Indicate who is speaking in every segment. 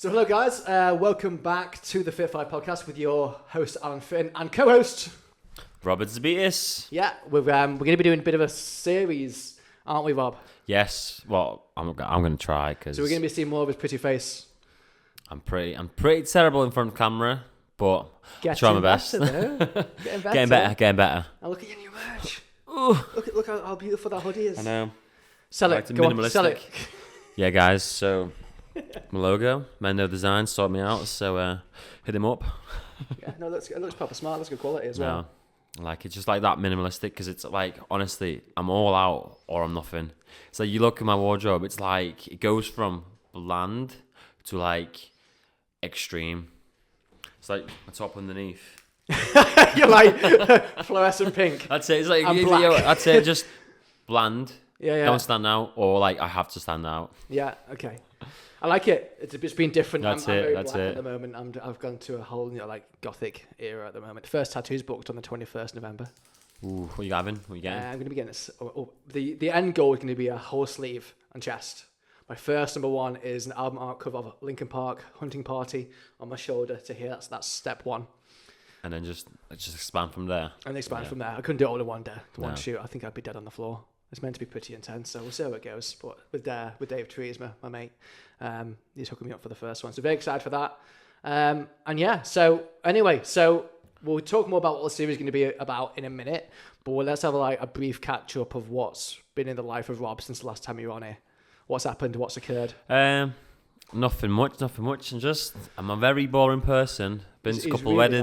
Speaker 1: So hello guys, welcome back to the Fit5 podcast with your host Alan Finn and co-host
Speaker 2: Robert Zabitis.
Speaker 1: Yeah, we're going to be doing a bit of a series, aren't we, Rob?
Speaker 2: Yes. Well, I'm going to try because
Speaker 1: So we're going to be seeing more of his pretty face.
Speaker 2: I'm pretty terrible in front of camera, but I try my best.
Speaker 1: Getting better.
Speaker 2: Getting better.
Speaker 1: Now look at your new merch.
Speaker 2: Ooh.
Speaker 1: Look how beautiful that hoodie is.
Speaker 2: I know.
Speaker 1: Sell it.
Speaker 2: Like
Speaker 1: Go on, sell it.
Speaker 2: Yeah, guys. So my logo, Mendo Design, sort me out. So hit him up.
Speaker 1: Yeah, no, it looks proper smart. Looks good quality as well.
Speaker 2: Like it's just like that minimalistic because it's like honestly, I'm all out or I'm nothing. So you look at my wardrobe, it's like it goes from bland to like extreme. It's like my top underneath.
Speaker 1: You're like fluorescent pink.
Speaker 2: That's it. It's like
Speaker 1: black.
Speaker 2: I'd say just bland.
Speaker 1: Yeah.
Speaker 2: Don't stand out, or like I have to stand out.
Speaker 1: Yeah. Okay. I like it. It's been different.
Speaker 2: That's
Speaker 1: I'm
Speaker 2: it.
Speaker 1: very
Speaker 2: That's
Speaker 1: black
Speaker 2: it.
Speaker 1: at the moment. I've gone to a whole like gothic era at the moment. First tattoo's booked on the 21st November.
Speaker 2: Ooh, what you having? What you getting?
Speaker 1: I'm going to be getting this. The end goal is going to be a whole sleeve and chest. My first number one is an album art cover of Linkin Park Hunting Party on my shoulder to here. That's step one.
Speaker 2: And then just expand from there.
Speaker 1: And expand from there. I couldn't do it all in one day, one
Speaker 2: No.
Speaker 1: shoot. I think I'd be dead on the floor. It's meant to be pretty intense, so we'll see how it goes. But with Dave Trees, my mate, he's hooking me up for the first one. So very excited for that. And yeah, so anyway, we'll talk more about what the series is going to be about in a minute. But let's have a brief catch up of what's been in the life of Rob since the last time you were on here. What's happened? What's occurred?
Speaker 2: Nothing much. I'm a very boring person. Been to a couple
Speaker 1: really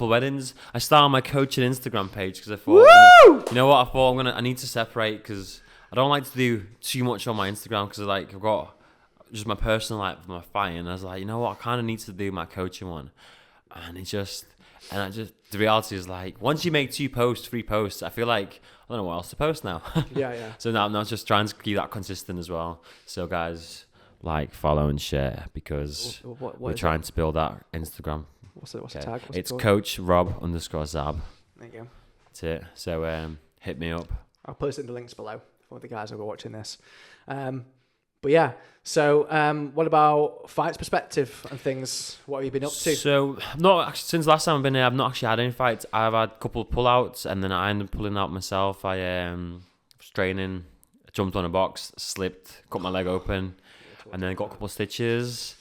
Speaker 2: weddings. I started my coaching Instagram page because I thought, you know what? I need to separate because I don't like to do too much on my Instagram because I've got just my personal life, my fighting. And I was like, you know what? I kind of need to do my coaching one. And the reality is like, once you make 2 posts, 3 posts, I feel like I don't know what else to post now.
Speaker 1: Yeah.
Speaker 2: So now I'm just trying to keep that consistent as well. So guys, like, follow and share because we're trying to build that Instagram.
Speaker 1: What's the tag?
Speaker 2: It's Coach Rob _Zab.
Speaker 1: There you go.
Speaker 2: That's it. So hit me up.
Speaker 1: I'll post it in the links below for the guys who are watching this. But yeah, so what about fights perspective and things? What have you been up to?
Speaker 2: So since last time I've been here, I've not actually had any fights. I've had a couple of pullouts and then I ended up pulling out myself. I was training, jumped on a box, slipped, cut my leg open, and then got a couple of stitches,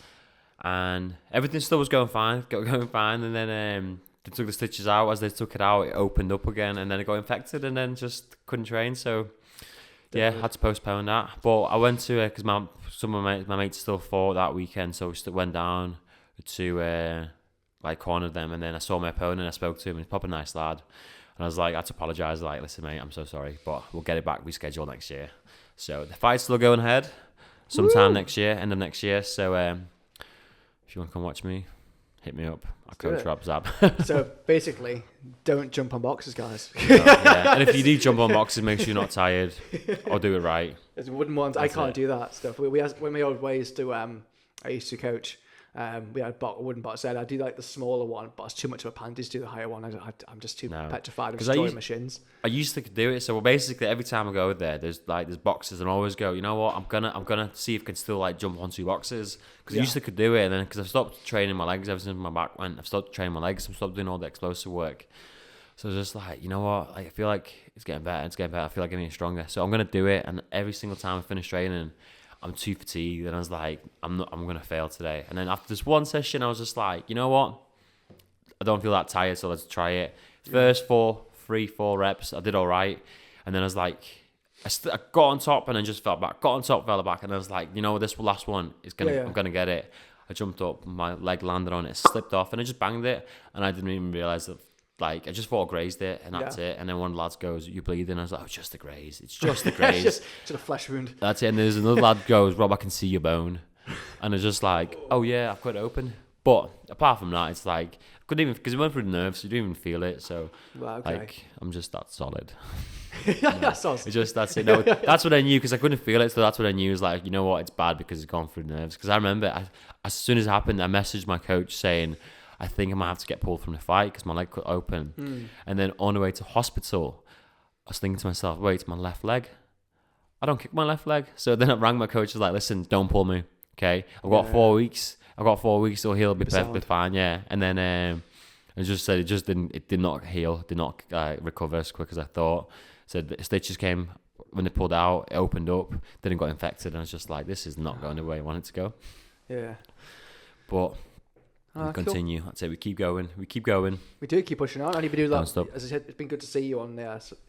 Speaker 2: and everything still was going fine. And then they took the stitches out. As they took it out, it opened up again, and then it got infected, and then just couldn't train. So yeah, had to postpone that. But I went to because some of my mates still fought that weekend, so we still went down to cornered them, and then I saw my opponent. I spoke to him. He's a proper nice lad, and I was like, I had to apologise. Like, listen, mate, I'm so sorry, but we'll get it back rescheduled next year. So the fight's still going ahead. Sometime next year, end of next year. So if you want to come watch me, hit me up. I'll coach Rob Zab.
Speaker 1: So basically, don't jump on boxes, guys.
Speaker 2: Yeah. And if you do jump on boxes, make sure you're not tired or do it right.
Speaker 1: It's wooden ones. I can't do that stuff. We had, when my old ways to I used to coach. We had a wooden box. I do like the smaller one, but it's too much of a panties to do the higher one. I'm just too petrified of destroying machines.
Speaker 2: I used to do it. So basically, every time I go there, there's boxes, and I always go, you know what? I'm gonna see if I can still jump on 2 boxes because I used to could do it, and then because I've stopped training my legs ever since my back went, I've stopped training my legs. I've stopped doing all the explosive work. So just you know what? I feel like it's getting better. I feel like getting stronger. So I'm gonna do it, and every single time I finish training, I'm too fatigued, and I was like, I'm gonna fail today. And then after this one session, I was just like, you know what? I don't feel that tired, so let's try it. First 4 reps, I did all right, and then I was like, I got on top and then just fell back. Got on top, fell back, and I was like, you know, this last one is I'm gonna get it. I jumped up, my leg landed on it, slipped off, and I just banged it, and I didn't even realize that. I just thought I grazed it, and that's it. And then one of the lads goes, "You bleeding?" I was like, "Oh, just a graze. It's just a graze.
Speaker 1: It's just a flesh wound."
Speaker 2: That's it. And there's another lad goes, "Rob, I can see your bone," and I was just like, "Oh yeah, I've got it open." But apart from that, it's couldn't even because it went through the nerves, so you didn't even feel it. So I'm just that solid.
Speaker 1: That's awesome.
Speaker 2: That's it. No, that's what I knew because I couldn't feel it. So that's what I knew is you know what, it's bad because it's gone through nerves. Because I remember as soon as it happened, I messaged my coach saying, I think I might have to get pulled from the fight because my leg cut open. And then on the way to hospital, I was thinking to myself, wait, my left leg? I don't kick my left leg. So then I rang my coach, I was like, listen, don't pull me. Okay, I've got 4 weeks. I've got 4 weeks, so he'll be perfectly
Speaker 1: sound.
Speaker 2: fine. Yeah, and then it just said it did not heal, did not recover as quick as I thought. Said the stitches came when they pulled out, it opened up, then it got infected, and I was just like, this is not going the way I want it to go.
Speaker 1: Yeah.
Speaker 2: But we continue. Cool. I'd say we keep going. We do keep
Speaker 1: pushing on. And you've been doing
Speaker 2: as
Speaker 1: I said, it's been good to see you on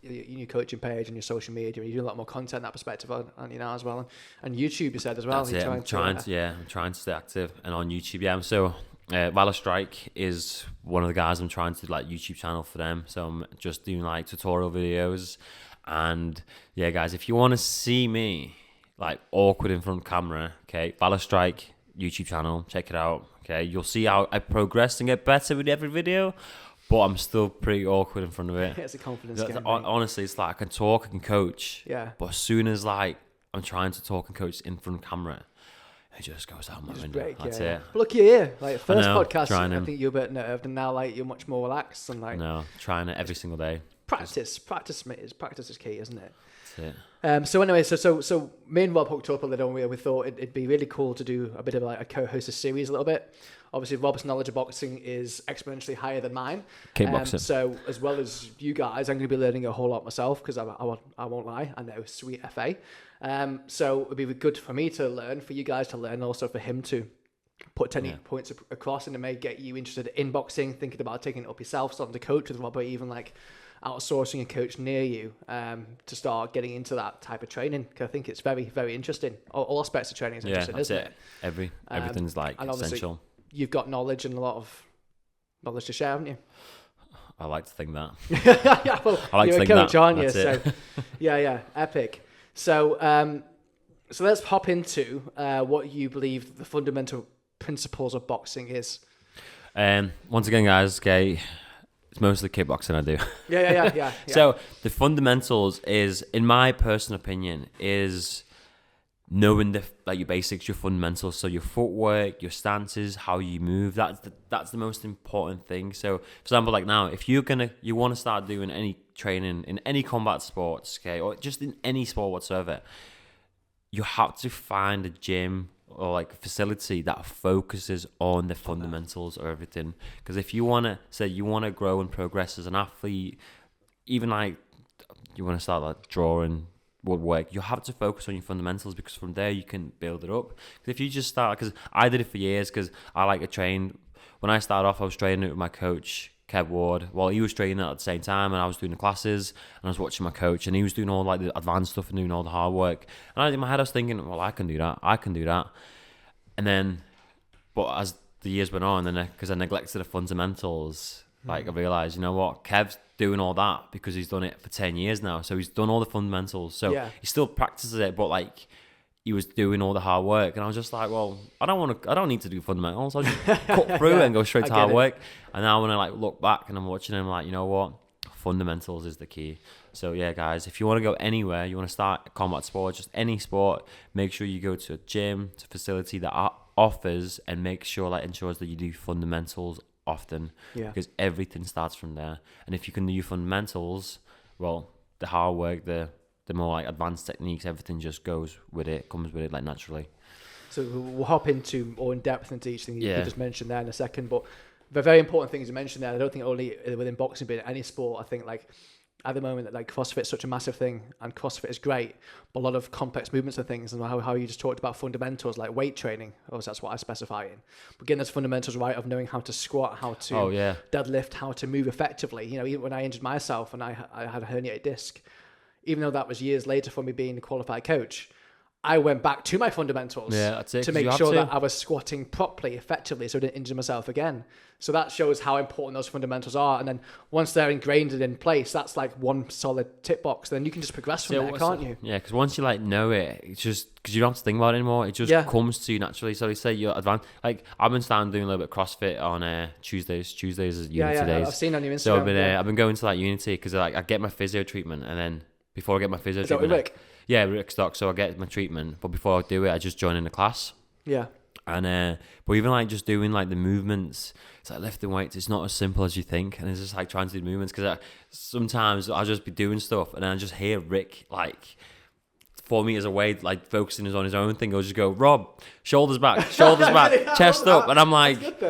Speaker 1: your coaching page and your social media. You're doing a lot more content in that perspective on you now as well. And YouTube, you said as well.
Speaker 2: That's it. I'm trying to stay active. And on YouTube, I'm so Valor Strike is one of the guys I'm trying to YouTube channel for them. So I'm just doing tutorial videos. And yeah, guys, if you want to see me awkward in front of camera, okay, Valor Strike YouTube channel, check it out. Okay, you'll see how I progress and get better with every video, but I'm still pretty awkward in front of it.
Speaker 1: It's a confidence game.
Speaker 2: Honestly, it's I can talk, I can coach.
Speaker 1: Yeah.
Speaker 2: But as soon as I'm trying to talk and coach in front of camera, it just goes out my window. That's it.
Speaker 1: But look, you're here. First podcast,
Speaker 2: I
Speaker 1: think you're a bit nerved, and now you're much more relaxed and
Speaker 2: No, trying it every single day.
Speaker 1: Practice is key, isn't it?
Speaker 2: That's it.
Speaker 1: So anyway, so me and Rob hooked up a little, and we thought it'd be really cool to do a bit of a co-host series a little bit. Obviously, Rob's knowledge of boxing is exponentially higher than mine.
Speaker 2: Kickboxing.
Speaker 1: So as well as you guys, I'm going to be learning a whole lot myself because I won't lie, I know sweet FA. So it'd be good for me to learn, for you guys to learn, also for him to put 10 points across, and it may get you interested in boxing, thinking about taking it up yourself, starting to coach with Rob, or even outsourcing a coach near you to start getting into that type of training, because I think it's very, very interesting. All aspects of training is interesting, isn't it?
Speaker 2: Everything's
Speaker 1: and
Speaker 2: essential.
Speaker 1: You've got knowledge and a lot of knowledge to share, haven't you?
Speaker 2: I like to think that.
Speaker 1: Yeah, well,
Speaker 2: I like
Speaker 1: you're
Speaker 2: to
Speaker 1: a
Speaker 2: think
Speaker 1: coach,
Speaker 2: that.
Speaker 1: aren't you?
Speaker 2: That's
Speaker 1: So, yeah, epic. So, so let's hop into what you believe the fundamental principles of boxing is.
Speaker 2: Once again, guys, okay, it's mostly kickboxing I do.
Speaker 1: Yeah.
Speaker 2: So the fundamentals is, in my personal opinion, is knowing your basics, your fundamentals. So your footwork, your stances, how you move. That's the most important thing. So, for example, now, if you want to start doing any training in any combat sports, okay, or just in any sport whatsoever, you have to find a gym or a facility that focuses on the fundamentals of everything. Because if you want to grow and progress as an athlete, even you want to start drawing, woodwork, you have to focus on your fundamentals, because from there you can build it up. Because if you just start, because I did it for years, because I like to train. When I started off, I was training with my coach Kev Ward. Well, he was training at the same time, and I was doing the classes, and I was watching my coach, and he was doing all the advanced stuff and doing all the hard work. And in my head, I was thinking, well, I can do that. And then, but as the years went on, and because I neglected the fundamentals, I realized, you know what, Kev's doing all that because he's done it for 10 years now. So he's done all the fundamentals. So he still practices it, but he was doing all the hard work. And I was just like, well, I don't need to do fundamentals. I'll just cut through it and go straight to hard work. And now when I look back and I'm watching him, you know what, fundamentals is the key. So yeah, guys, if you want to go anywhere, you want to start a combat sport, just any sport, make sure you go to a gym, to a facility that offers, and make sure ensures that you do fundamentals often, because everything starts from there. And if you can do your fundamentals, well, the hard work, the more advanced techniques, everything just comes with it naturally. So
Speaker 1: we'll hop into more in depth into each thing you just mentioned there in a second, but the very important things you mentioned there, I don't think only within boxing, but in any sport, I think at the moment that CrossFit's such a massive thing, and CrossFit is great, but a lot of complex movements and things, and how you just talked about fundamentals like weight training, obviously that's what I specify in. But getting those fundamentals right of knowing how to squat, how to deadlift, how to move effectively. Even when I injured myself and I had a herniated disc, even though that was years later for me being a qualified coach, I went back to my fundamentals to make sure that I was squatting properly, effectively, so I didn't injure myself again. So that shows how important those fundamentals are. And then once they're ingrained and in place, that's one solid tick box. Then you can just progress from there, can't you?
Speaker 2: Yeah, because once you know it, it's just, because you don't have to think about it anymore. It just comes to you naturally. So they say you're advanced. I've been starting doing a little bit of CrossFit on Tuesdays. Tuesdays is Unity days.
Speaker 1: I've seen on your Instagram.
Speaker 2: So I've been going to Unity because I get my physio treatment, and then before I get my physio treatment, Rick Stock. So I get my treatment, but before I do it, I just join in the class.
Speaker 1: Yeah.
Speaker 2: And but even just doing the movements, it's lifting weights. It's not as simple as you think, and it's just trying to do movements, because sometimes I'll just be doing stuff and then I just hear Rick 4 meters away, like focusing on his own thing. He'll just go, Rob, shoulders back, chest up, and I'm like,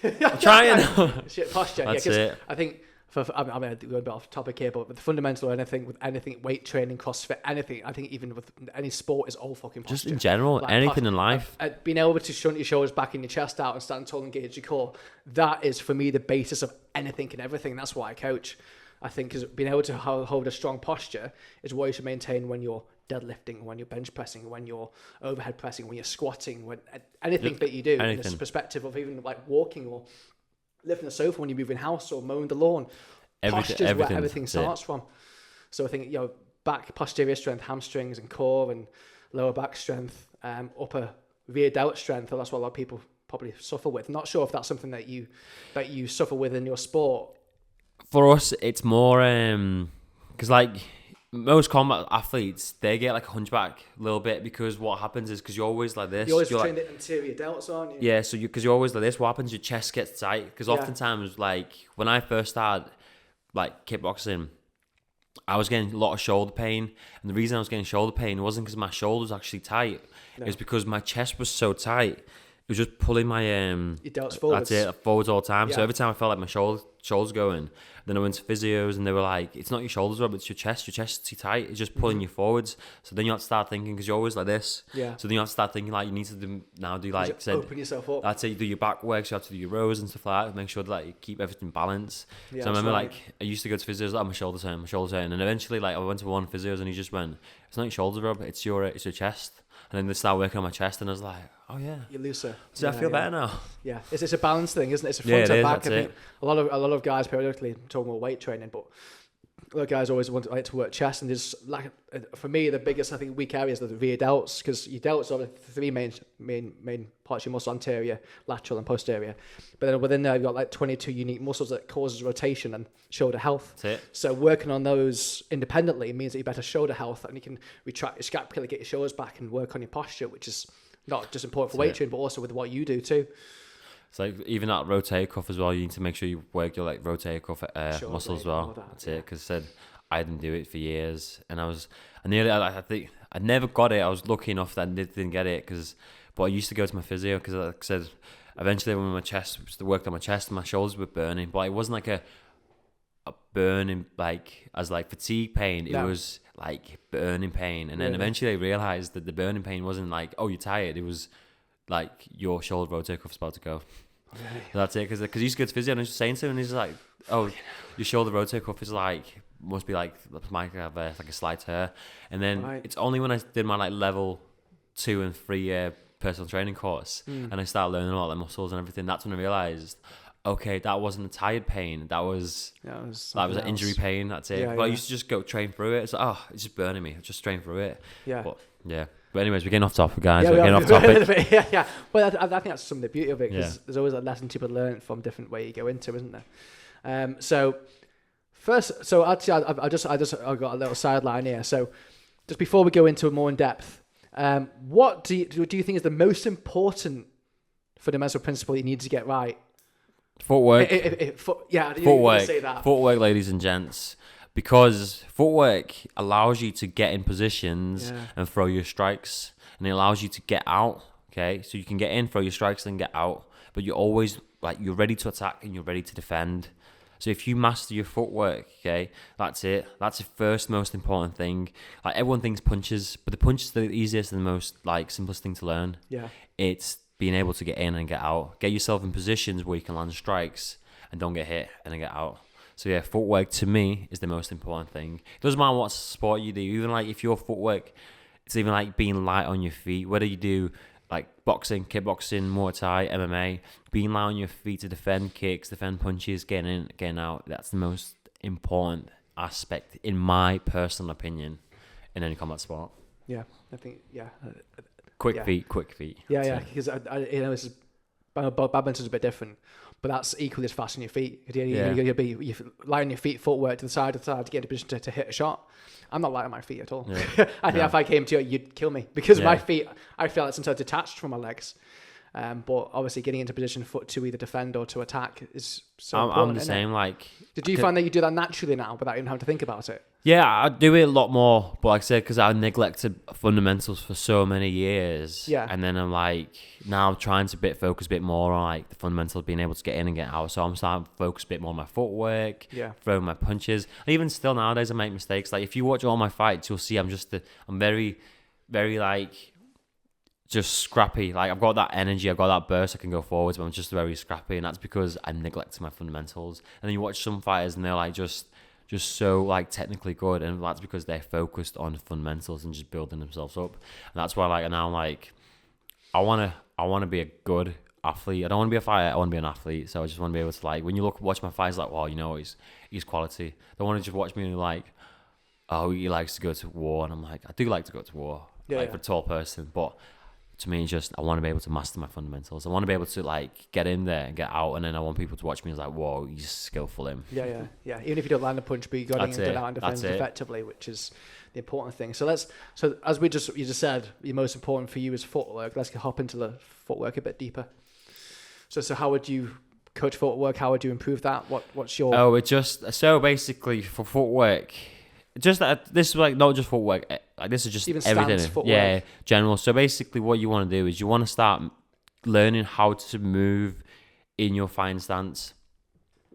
Speaker 2: I'm trying.
Speaker 1: Shit posture.
Speaker 2: That's
Speaker 1: yeah,
Speaker 2: it.
Speaker 1: I think I mean, we're a bit off topic here, but the fundamental anything with anything, weight training, CrossFit, anything, I think even with any sport is all fucking posture.
Speaker 2: Just in general, like anything in life.
Speaker 1: Being able to shunt your shoulders back and your chest out and stand tall and engage your core, that is for me the basis of anything and everything. That's why I coach. I think because being able to hold a strong posture is what you should maintain when you're deadlifting, when you're bench pressing, when you're overhead pressing, when you're squatting, when anything that you do in this perspective of even like walking or lifting a sofa when you're moving house or mowing the lawn. Posture is where everything starts from. So I think, back posterior strength, hamstrings and core and lower back strength, upper rear delt strength. That's what a lot of people probably suffer with. Not sure if that's something that you suffer with in your sport.
Speaker 2: For us, it's more because like most combat athletes, they get like a hunchback a little bit because what happens is because you're always like this.
Speaker 1: You're always
Speaker 2: trained
Speaker 1: like, anterior delts, aren't you?
Speaker 2: Yeah, so because you're always like this, what happens? Your chest gets tight because oftentimes, like when I first started like kickboxing, I was getting a lot of shoulder pain, and the reason I was getting shoulder pain wasn't because my shoulder was actually tight. No. It was because my chest was so tight. It was just pulling my
Speaker 1: your delts forwards.
Speaker 2: That's it, forwards all the time. Yeah. So every time I felt like my shoulders going, then I went to physios and they were like, "It's not your shoulders, Rob. It's your chest. Your chest is too tight. It's just pulling you forwards." So then you have to start thinking because you're always like this.
Speaker 1: Yeah.
Speaker 2: So then you have to start thinking like you need to do like
Speaker 1: open yourself up.
Speaker 2: That's it. You do your back work. So you have to do your rows and stuff like that. Make sure that like you keep everything balanced. Yeah, so I remember like I used to go to physios like my shoulders hurting, and eventually like I went to one physios and he just went, "It's not your shoulders, Rob. It's your chest." And then they start working on my chest, and I was like, "Oh yeah,
Speaker 1: you're looser."
Speaker 2: So I feel better now.
Speaker 1: Yeah, it's a balance thing, isn't it? It's a front and back. I think a lot of guys periodically talking about weight training, but a lot of guys always like to work chest, and there's like for me the biggest I think weak areas are the rear delts because your delts are the three main parts of your muscle: anterior, lateral, and posterior. But then within there you've got like 22 unique muscles that causes rotation and shoulder health.
Speaker 2: That's it.
Speaker 1: So working on those independently means that you better shoulder health, and you can retract your scapula, get your shoulders back, and work on your posture, which is not just important for weight training, but also with what you do too.
Speaker 2: It's like even that rotator cuff as well. You need to make sure you work your like rotator cuff muscle as well. That's it. Because I said I didn't do it for years, and I think I never got it. I was lucky enough that I didn't get it but I used to go to my physio because like I said, eventually when my chest worked on my chest, and my shoulders were burning, but it wasn't like a burning like as like fatigue pain. It was like burning pain, and then eventually I realized that the burning pain wasn't like, oh, you're tired. It was like your shoulder rotator cuff's about to go. Okay. So that's it, because he used to go to physio and I was just saying to him, and he's like, oh, your shoulder rotator cuff is like, must be like, might have like a slight tear. And then it's only when I did my like level 2 and 3 personal training course and I started learning about the muscles and everything, that's when I realized, okay, that wasn't a tired pain, that was an injury pain. That's it. But I used to just go train through it. It's like, it's just burning me, just train through it. But anyways, we're getting off topic, guys. We're getting off topic.
Speaker 1: Yeah. Well, I think that's some of the beauty of it, because there's always a lesson to be learned from different way you go into, isn't there? So actually, I got a little sideline here. So just before we go into more in depth, what do you think is the most important fundamental principle you need to get right?
Speaker 2: Footwork.
Speaker 1: Footwork. Say that.
Speaker 2: Footwork, ladies and gents. Because footwork allows you to get in positions and throw your strikes, and it allows you to get out. Okay, so you can get in, throw your strikes, then get out. But you're always like, you're ready to attack and you're ready to defend. So if you master your footwork, okay, that's it. That's the first most important thing. Like everyone thinks punches, but the punch is the easiest and the most like simplest thing to learn. Yeah, it's being able to get in and get out. Get yourself in positions where you can land strikes and don't get hit and then get out. So yeah, footwork to me is the most important thing. It doesn't matter what sport you do. Even like if your footwork, it's even like being light on your feet. Whether you do like boxing, kickboxing, Muay Thai, MMA, being light on your feet to defend kicks, defend punches, getting in, getting out. That's the most important aspect, in my personal opinion, in any combat sport. Yeah,
Speaker 1: I think
Speaker 2: Quick feet.
Speaker 1: Yeah, because badminton's a bit different. But that's equally as fast on your feet. You'll be lying on your feet, footwork to the side to get in a position to hit a shot. I'm not light on my feet at all. Yeah. I think if I came to you, you'd kill me, because my feet, I feel like sometimes detached from my legs. But obviously getting into position foot to either defend or to attack is so
Speaker 2: I'm
Speaker 1: important.
Speaker 2: the
Speaker 1: isn't it?
Speaker 2: same. Like,
Speaker 1: Did you find that you do that naturally now without even having to think about it?
Speaker 2: yeah, I do it a lot more, but like I said, because I neglected fundamentals for so many years.
Speaker 1: Yeah.
Speaker 2: And then I'm like, now I'm trying to focus a bit more on like the fundamentals, being able to get in and get out. So I'm starting to focus a bit more on my footwork, throwing my punches. And even still nowadays, I make mistakes. Like if you watch all my fights, you'll see I'm very, very like just scrappy. Like I've got that energy, I've got that burst, I can go forwards, but I'm just very scrappy, and that's because I neglected my fundamentals. And then you watch some fighters, and they're like just so like technically good, and that's because they're focused on fundamentals and just building themselves up. And that's why like now I'm like I wanna be a good athlete. I don't want to be a fighter, I want to be an athlete. So I just want to be able to like when you watch my fights, like wow, you know he's quality. Don't want to just watch me and like, oh, he likes to go to war, and I'm like, I do like to go to war, for a tall person, but to me, just I want to be able to master my fundamentals. I want to be able to like get in there and get out, and then I want people to watch me as like, whoa, he's skillful him.
Speaker 1: Yeah. Even if you don't land a punch, but you got in and get out and defend effectively, which is the important thing. So as you just said, the most important for you is footwork. Let's hop into the footwork a bit deeper. So how would you coach footwork? How would you improve that? What's your?
Speaker 2: Oh, so basically for footwork. Just this is like not just footwork, like this is just
Speaker 1: even
Speaker 2: everything.
Speaker 1: Footwork.
Speaker 2: Yeah, general. So basically, what you want to do is you want to start learning how to move in your fine stance.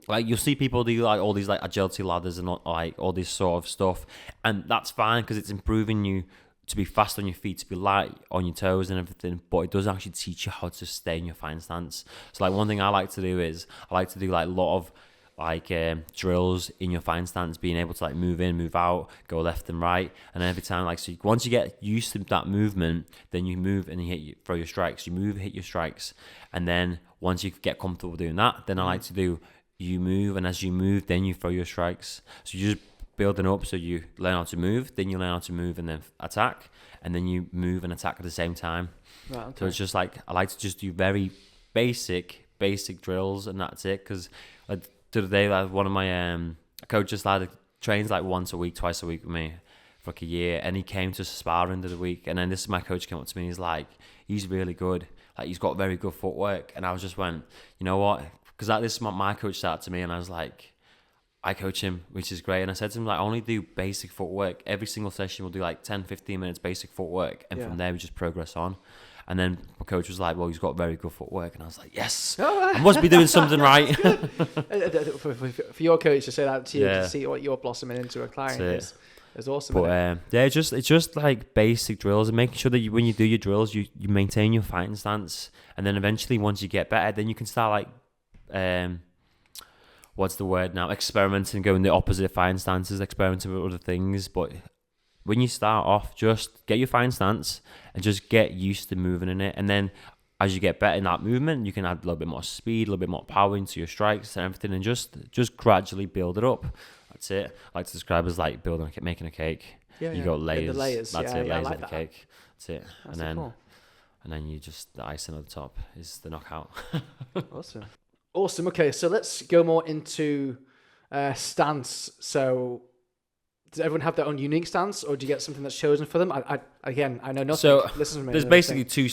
Speaker 2: Like you'll see people do like all these like agility ladders and like all this sort of stuff, and that's fine because it's improving you to be fast on your feet, to be light on your toes and everything. But it does actually teach you how to stay in your fine stance. So like one thing I like to do is I like to do like a lot of like drills in your fine stance, being able to like move in, move out, go left and right, and every time like so once you get used to that movement, then you move and you throw your strikes. You move, hit your strikes, and then once you get comfortable doing that, then I like to do you move, and as you move, then you throw your strikes. So you're just building up. So you learn how to move, then you learn how to move and then attack, and then you move and attack at the same time. Right, okay. So it's just like I like to just do very basic drills, and that's it. Because the other day, like one of my coaches lad trains like once a week, twice a week with me for like a year, and he came to sparring the week, and then this is my coach came up to me, he's like, he's really good, like he's got very good footwork, and I was just went, you know what, because this is what my coach said to me, and I was like, I coach him, which is great, and I said to him like, I only do basic footwork, every single session we'll do like 10-15 minutes basic footwork, and from there we just progress on. And then my coach was like, well, he's got very good footwork. And I was like, yes, I must be doing something right.
Speaker 1: for your coach to say that to you, to see what you're blossoming into a client is awesome.
Speaker 2: But it's just like basic drills, and making sure that when you do your drills, you maintain your fighting stance. And then eventually, once you get better, then you can start like, what's the word now? Experimenting, going the opposite fighting stances, experimenting with other things. But when you start off, just get your fine stance and just get used to moving in it. And then as you get better in that movement, you can add a little bit more speed, a little bit more power into your strikes and everything, and just gradually build it up. That's it. I like to describe it as like making a cake. You got layers.
Speaker 1: The layers.
Speaker 2: That's it, layers
Speaker 1: like
Speaker 2: of the cake. That's it.
Speaker 1: That's
Speaker 2: and then you just, the icing on the top is the knockout.
Speaker 1: Awesome. Okay, so let's go more into stance. So does everyone have their own unique stance, or do you get something that's chosen for them? I know nothing.
Speaker 2: So
Speaker 1: listen to me,
Speaker 2: there's basically two.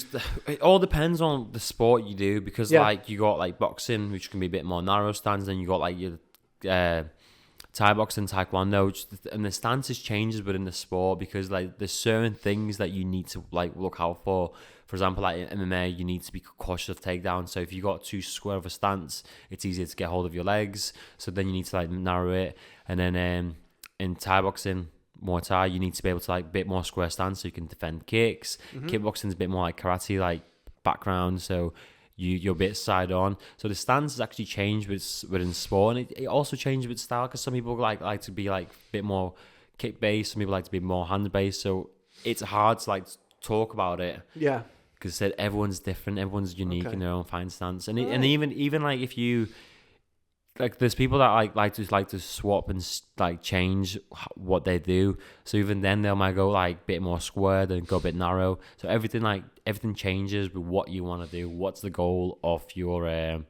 Speaker 2: It all depends on the sport you do, because like you got like boxing, which can be a bit more narrow stance. Then you got like your Thai boxing, Taekwondo, and the stances changes within the sport, because like there's certain things that you need to like look out for. For example, like in MMA, you need to be cautious of takedowns. So if you got too square of a stance, it's easier to get hold of your legs. So then you need to like narrow it. And then in Thai boxing, Muay Thai, you need to be able to like a bit more square stance so you can defend kicks. Kickboxing is a bit more like karate, like background, so you're a bit side on. So the stance has actually changed within sport, and it also changed with style, because some people like to be like a bit more kick based, some people like to be more hand based. So it's hard to like talk about it. Yeah. Because everyone's different, everyone's unique in their own fine stance, and and even like if you like, there's people that like to swap and like change what they do. So even then they might go like a bit more square, then go a bit narrow. So everything changes with what you want to do. What's the goal of your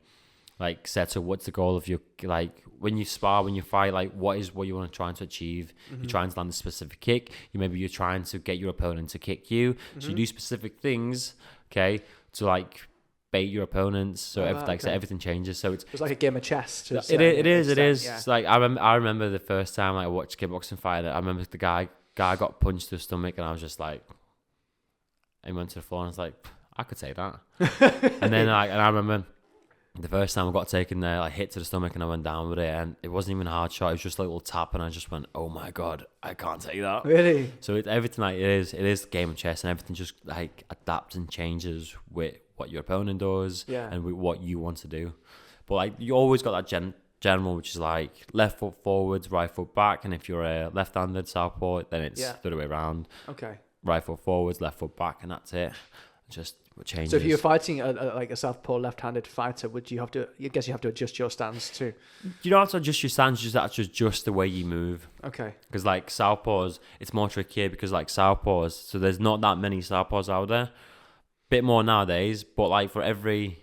Speaker 2: like setup? What's the goal of your, like when you spar, when you fight, like what you want to try to achieve? You're trying to land a specific kick. You're trying to get your opponent to kick you. So you do specific things, okay, to like bait your opponents. So
Speaker 1: okay.
Speaker 2: everything changes. So
Speaker 1: It's like a game of chess. To a
Speaker 2: it
Speaker 1: certain
Speaker 2: is.
Speaker 1: extent, yeah.
Speaker 2: It's like I remember the first time I watched a kickboxing fight. I remember the guy got punched to the stomach, and I was just like, he went to the floor, and I was like, I could take that. And then I remember the first time I got taken there, like hit to the stomach, and I went down with it, and it wasn't even a hard shot. It was just a little tap, and I just went, "Oh my god, I can't take that."
Speaker 1: Really?
Speaker 2: So everything like it is a game of chess, and everything just like adapts and changes with what your opponent does,
Speaker 1: Yeah.
Speaker 2: and with what you want to do. But like you always got that general, which is like left foot forwards, right foot back, and if you're a left-handed southpaw, then it's the other way around.
Speaker 1: Okay.
Speaker 2: Right foot forwards, left foot back, and that's it. Just changes.
Speaker 1: So if you're fighting like a southpaw left-handed fighter, would you have to? I guess you have to adjust your stance too.
Speaker 2: You don't have to adjust your stance, you just have to adjust the way you move.
Speaker 1: Okay.
Speaker 2: Because like southpaws, it's more trickier because like southpaws, so there's not that many southpaws out there. Bit more nowadays, but like for every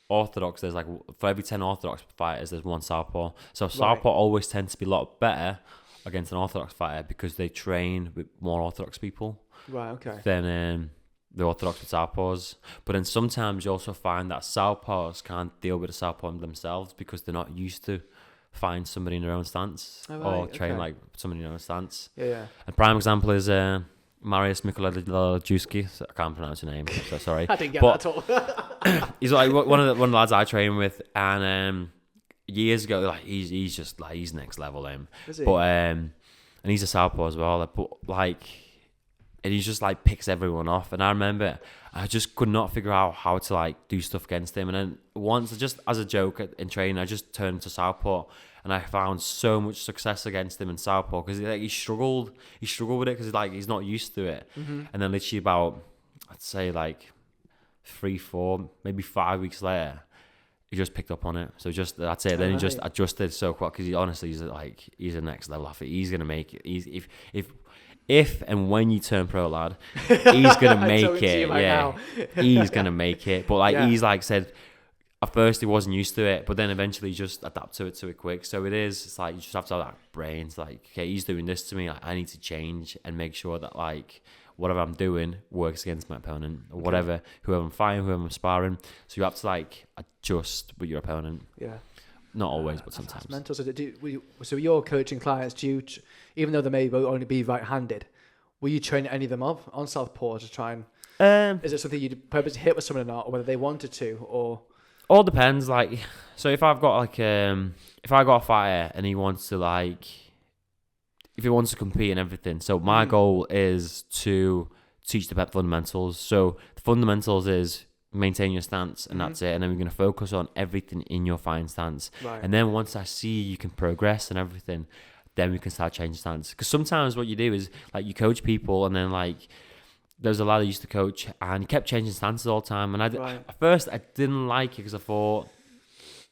Speaker 2: orthodox, there's like for every 10 orthodox fighters, there's one southpaw. So southpaw always tends to be a lot better against an orthodox fighter because they train with more orthodox people.
Speaker 1: Right. Okay.
Speaker 2: Than the orthodox with southpaws. But then sometimes you also find that southpaws can't deal with the southpaw themselves because they're not used to find somebody in their own stance or train like somebody in their own stance.
Speaker 1: Yeah.
Speaker 2: A prime example is Mariusz Mikolajewski. I can't pronounce your name, so sorry.
Speaker 1: I didn't get that at all.
Speaker 2: He's like one of the lads I train with, and years ago, like he's just like he's next level him.
Speaker 1: Is he?
Speaker 2: But and he's a southpaw as well. But like. And he just like picks everyone off. And I remember I just could not figure out how to like do stuff against him. And then once, just as a joke in training, I just turned to southpaw, and I found so much success against him in southpaw because he struggled with it because like he's not used to it.
Speaker 1: Mm-hmm.
Speaker 2: And then literally about, I'd say like 3, 4, maybe 5 weeks later, he just picked up on it. So just that's it. Then he just adjusted so quick because he's a next level athlete. He's gonna make it. If and when you turn pro, lad, he's gonna make it. Yeah, he's gonna make it. But like he's like said, at first he wasn't used to it, but then eventually he just adapted to it quick. So it's like you just have to have that brain. It's like, okay, he's doing this to me. Like, I need to change and make sure that like whatever I'm doing works against my opponent or whoever I'm fighting, whoever I'm sparring. So you have to like adjust with your opponent.
Speaker 1: Yeah.
Speaker 2: Not always, but sometimes.
Speaker 1: That's mental. So you're coaching clients, even though they may only be right-handed, will you train any of them up on southpaw to try and... is it something you'd purposely hit with someone or not, or whether they wanted to, or...
Speaker 2: All depends. Like, so if I've got like, if I got a fighter and he wants to like, if he wants to compete and everything, so my goal is to teach the fundamentals. So the fundamentals is maintain your stance and that's it, and then we're going to focus on everything in your fighting stance, and then once I see you can progress and everything, then we can start changing stance. Because sometimes what you do is like you coach people, and then like there's a lad I used to coach and he kept changing stances all the time, and at first I didn't like it because I thought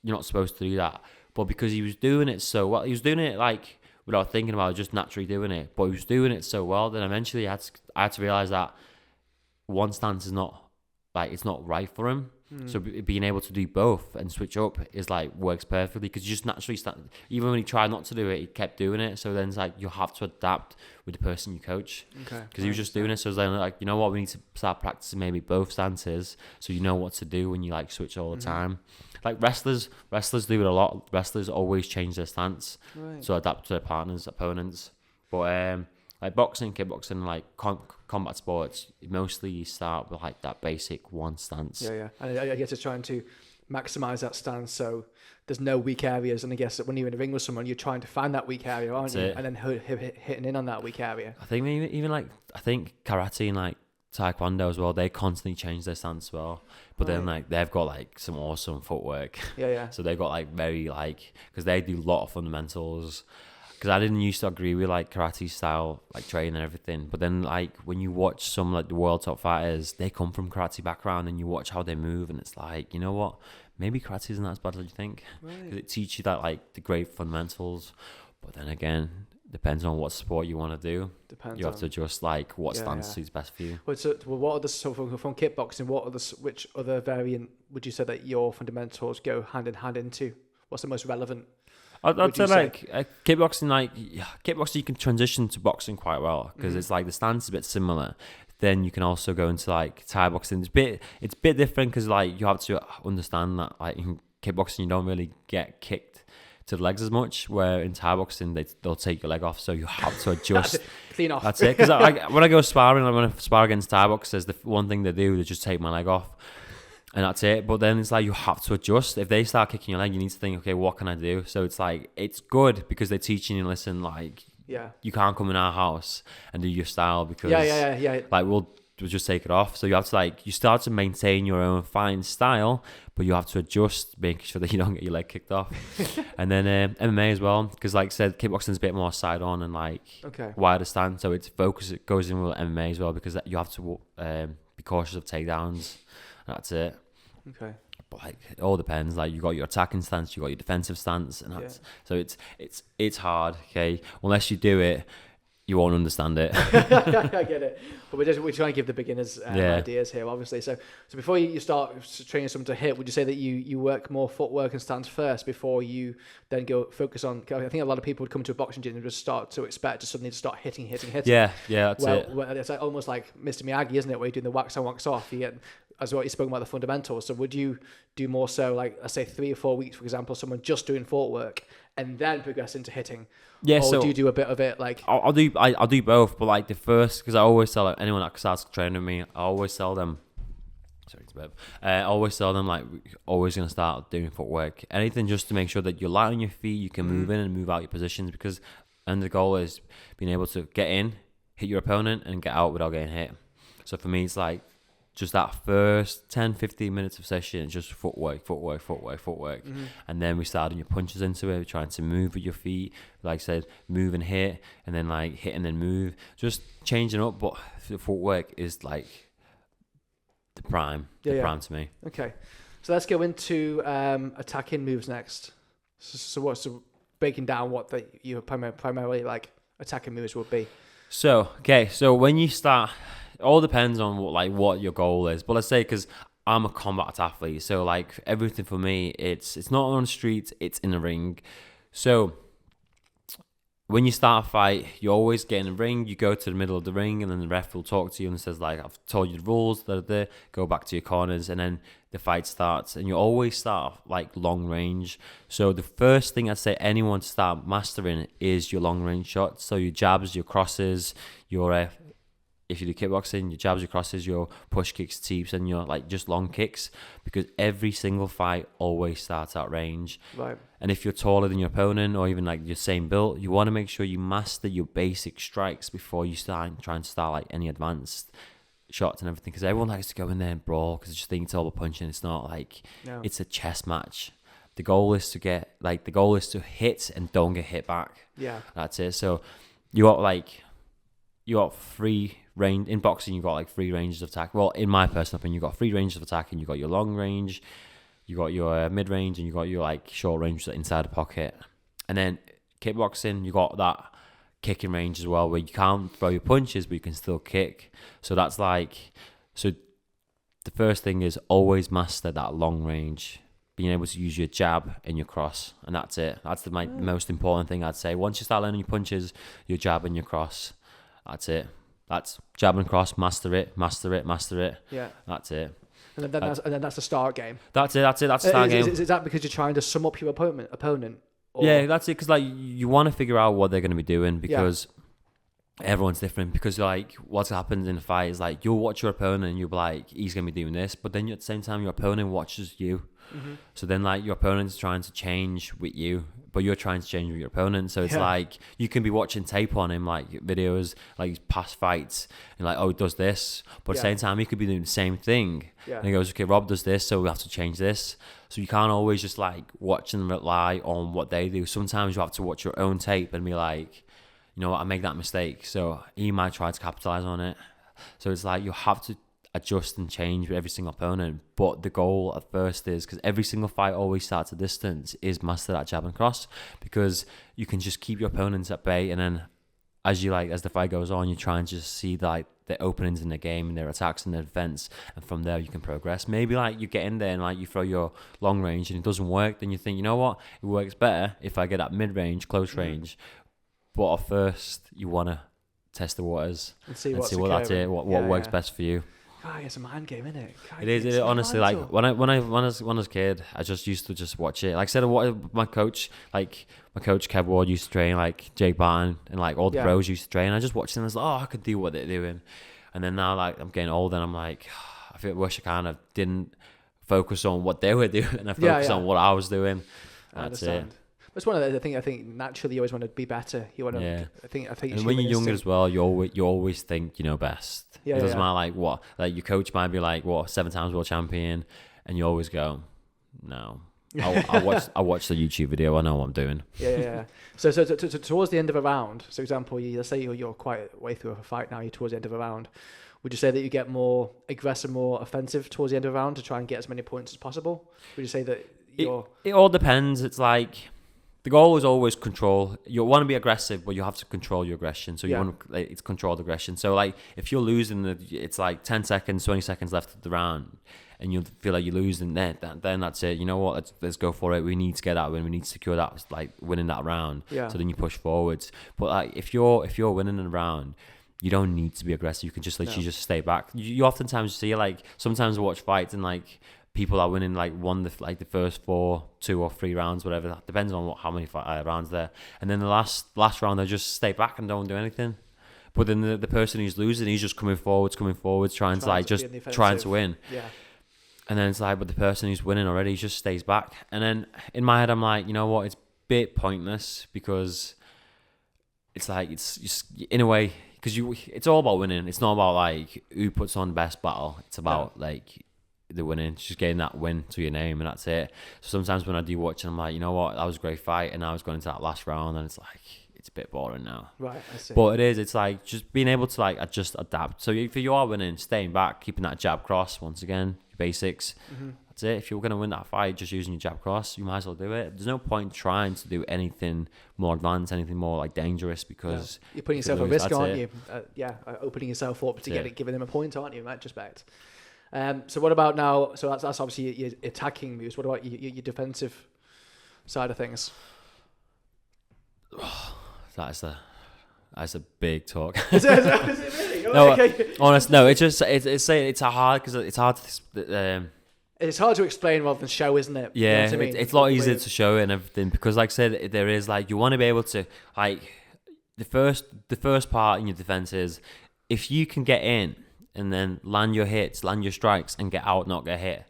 Speaker 2: you're not supposed to do that, but because he was doing it so well, he was doing it like without thinking about it, just naturally doing it, but he was doing it so well, then eventually I had to realize that one stance is not like it's not right for him. So being able to do both and switch up is like works perfectly because you just naturally start. Even when he tried not to do it, he kept doing it. So then it's like you have to adapt with the person you coach. Okay. Because he was just doing it. So it's then like, you know what, we need to start practicing maybe both stances so you know what to do when you like switch all the time. Like wrestlers do it a lot. Wrestlers always change their stance to adapt to their partners, opponents. But like boxing, kickboxing, like combat sports, mostly you start with like that basic one stance.
Speaker 1: Yeah. And I guess it's trying to maximize that stance so there's no weak areas. And I guess that when you're in the ring with someone, you're trying to find that weak area, aren't you? And then hitting in on that weak area. I
Speaker 2: think maybe even like karate and like taekwondo as well, they constantly change their stance as well. But then like they've got like some awesome footwork. Yeah. So they've got like very like, because they do a lot of fundamentals. Because I didn't used to agree with like karate style like training and everything, but then like when you watch some like the world top fighters, they come from karate background, and you watch how they move, and it's like, you know what, maybe karate isn't as bad as you think, because it teaches you that like the great fundamentals. But then again, depends on what sport you want to do. You have to adjust like what stance suits best for you.
Speaker 1: What are the from kickboxing? Which other variant would you say that your fundamentals go hand in hand into? What's the most relevant?
Speaker 2: I'd say like kickboxing, you can transition to boxing quite well because it's like the stance is a bit similar. The then you can also go into like Thai boxing. It's a bit different because like you have to understand that like in kickboxing you don't really get kicked to the legs as much, where in Thai boxing they'll take your leg off, so you have to adjust.
Speaker 1: Clean off.
Speaker 2: That's it. Because when I go sparring, like when I spar against Thai boxers, the one thing they do is just take my leg off, and that's it. But then it's like you have to adjust. If they start kicking your leg, you need to think, okay, what can I do? So it's like it's good because they're teaching you, listen, like you can't come in our house and do your style because like we'll just take it off. So you have to like you start to maintain your own fine style, but you have to adjust, making sure that you don't get your leg kicked off. And then MMA as well, because like I said, kickboxing is a bit more side on and like wider stance, so it's focus. It goes in with MMA as well because you have to be cautious of takedowns. That's it.
Speaker 1: Okay.
Speaker 2: But like it all depends. Like you got your attacking stance, you got your defensive stance, and that's so it's hard. Okay, unless you do it, you won't understand it.
Speaker 1: I get it. But we're trying to give the beginners ideas here, obviously. So before you start training someone to hit, would you say that you work more footwork and stance first before you then go focus on? I think a lot of people would come to a boxing gym and just start to expect to suddenly start hitting.
Speaker 2: Yeah, that's it.
Speaker 1: It's like almost like Mr. Miyagi, isn't it? Where you're doing the wax on, wax off. You get, as what you spoke about, the fundamentals. So would you do more so like, let's say 3 or 4 weeks, for example, someone just doing footwork and then progress into hitting?
Speaker 2: Yeah,
Speaker 1: or
Speaker 2: so
Speaker 1: do you do a bit of it like?
Speaker 2: I'll do both, but like the first, because I always tell like, anyone that starts training with me, I always tell them. Sorry, it's a bit. I always tell them like, always gonna start doing footwork, anything just to make sure that you're light on your feet, you can move in and move out your positions, because and the goal is being able to get in, hit your opponent, and get out without getting hit. So for me, it's like just that first 10-15 minutes of session, just footwork. And then we start adding your punches into it, trying to move with your feet, like I said, move and hit, and then like hit and then move, just changing up. But the footwork is like the prime to me.
Speaker 1: Okay, so let's go into attacking moves next. So what's breaking down what your primarily like attacking moves would be?
Speaker 2: So when you start, it all depends on what your goal is. But let's say, because I'm a combat athlete, so like everything for me, it's not on the street, it's in the ring. So when you start a fight, you always get in the ring, you go to the middle of the ring, and then the ref will talk to you and says like, I've told you the rules, go back to your corners, and then the fight starts. And you always start like long range. So the first thing I'd say anyone to start mastering is your long range shots. So your jabs, your crosses, your if you do kickboxing, your jabs, your crosses, your push kicks, teeps, and your like just long kicks, because every single fight always starts at range.
Speaker 1: Right.
Speaker 2: And if you're taller than your opponent, or even like your same build, you want to make sure you master your basic strikes before you start trying to start like any advanced shots and everything. Because everyone likes to go in there and brawl because they just think it's all about punching. It's not like it's a chess match. The goal is to hit and don't get hit back.
Speaker 1: Yeah,
Speaker 2: that's it. So you got free range in boxing. You got like 3 ranges of attack. Well, in my personal opinion, you got 3 ranges of attack, and you got your long range, you got your mid range, and you got your like short range inside the pocket. And then kickboxing, you got that kicking range as well, where you can't throw your punches, but you can still kick. So that's like, so the first thing is always master that long range, being able to use your jab and your cross, and that's it. That's the most important thing I'd say. Once you start learning your punches, your jab and your cross, that's it. That's jab and cross, master it. Yeah. That's it.
Speaker 1: And then that's the start game.
Speaker 2: That's it. That's the start game.
Speaker 1: Is that because you're trying to sum up your opponent? Or?
Speaker 2: Yeah, that's it. Because like you want to figure out what they're going to be doing, because everyone's different. Because like what's happened in a fight is like you'll watch your opponent and you'll be like, he's going to be doing this, but then at the same time your opponent watches you. Mm-hmm. So then like your opponent's trying to change with you, but you're trying to change with your opponent. So it's like you can be watching tape on him, like videos, like past fights, and like, oh, he does this, but at the same time he could be doing the same thing. And he goes, okay, Rob does this, so we have to change this. So you can't always just like watch and rely on what they do. Sometimes you have to watch your own tape and be like, you know what, I make that mistake, so he might try to capitalize on it. So it's like you have to adjust and change with every single opponent, but the goal at first is, because every single fight always starts at distance, is master that jab and cross, because you can just keep your opponents at bay, and then as the fight goes on, you try and just see like the openings in the game and their attacks and their defense, and from there you can progress. Maybe like you get in there and like you throw your long range and it doesn't work, then you think, you know what, it works better if I get that mid range, close range. But at first you want to test the waters
Speaker 1: And see
Speaker 2: and
Speaker 1: what's
Speaker 2: see what that's
Speaker 1: occurring.
Speaker 2: it, what
Speaker 1: Yeah,
Speaker 2: works
Speaker 1: yeah.
Speaker 2: best for you.
Speaker 1: God, it's a mind game, isn't it? God,
Speaker 2: It is.
Speaker 1: it's
Speaker 2: It honestly,
Speaker 1: mental.
Speaker 2: like when I was a kid, I just used to just watch it. Like I said, my coach Kev Ward used to train, like Jake Barton and like all the pros used to train. I just watched them and I was like, oh, I could do what they're doing. And then now, like I'm getting older, and I'm like, I wish I kind of didn't focus on what they were doing, and I focused on what I was doing. That's it.
Speaker 1: It's one of the things. I think naturally you always want to be better. You want to.
Speaker 2: Yeah.
Speaker 1: I think.
Speaker 2: And when you're younger as well, you always think you know best.
Speaker 1: Yeah,
Speaker 2: it doesn't matter like what. Like your coach might be like 7 times world champion, and you always go, no. I watch the YouTube video. I know what I'm doing.
Speaker 1: Yeah. So towards the end of a round, so example, let's say you're quite way through a fight now. You're towards the end of a round. Would you say that you get more aggressive, more offensive towards the end of a round to try and get as many points as possible? Would you say that you're...
Speaker 2: It all depends. It's like the goal is always control. You want to be aggressive, but you have to control your aggression. So you want to, it's controlled aggression. So like if you're losing, it's like 10 seconds, 20 seconds left of the round, and you feel like you're losing, then that's it. You know what? Let's go for it. We need to get that win. We need to secure that, like winning that round.
Speaker 1: Yeah.
Speaker 2: So then you push forwards. But like if you're winning a round, you don't need to be aggressive. You can just literally just stay back. You oftentimes see like sometimes I watch fights and like people are winning like the first 4, 2 or 3 rounds, whatever. That depends on how many rounds there. And then the last round they just stay back and don't do anything. But then the person who's losing, he's just coming forwards, trying to win.
Speaker 1: Yeah.
Speaker 2: And then it's like, but the person who's winning already, he just stays back. And then in my head, I'm like, you know what? It's a bit pointless because it's like it's just in a way. Because it's all about winning. It's not about like who puts on the best battle. It's about like the winning, just getting that win to your name, and that's it. So sometimes when I do watch, I'm like, you know what, that was a great fight, and I was going into that last round, and it's like it's a bit boring now.
Speaker 1: Right, I see.
Speaker 2: But it's like just being able to like just adapt. So if you are winning, staying back, keeping that jab cross once again, your basics. Mm-hmm. That's it. If you're going to win that fight just using your jab cross, you might as well do it. There's no point trying to do anything more advanced, anything more like dangerous, because
Speaker 1: you're putting yourself at risk, aren't you? Opening yourself up to giving them a point, aren't you? In that respect. So what about now? So that's obviously your attacking moves. What about your defensive side of things?
Speaker 2: That's a big talk.
Speaker 1: Is it really?
Speaker 2: No,
Speaker 1: okay.
Speaker 2: honest. No, it's hard because it's hard to.
Speaker 1: It's hard to explain rather than show, isn't it?
Speaker 2: Yeah,
Speaker 1: you know what I mean?
Speaker 2: It's a lot easier to show it and everything because, like I said, there is like you want to be able to like the first part in your defense is if you can get in and then land your hits, land your strikes, and get out, not get hit.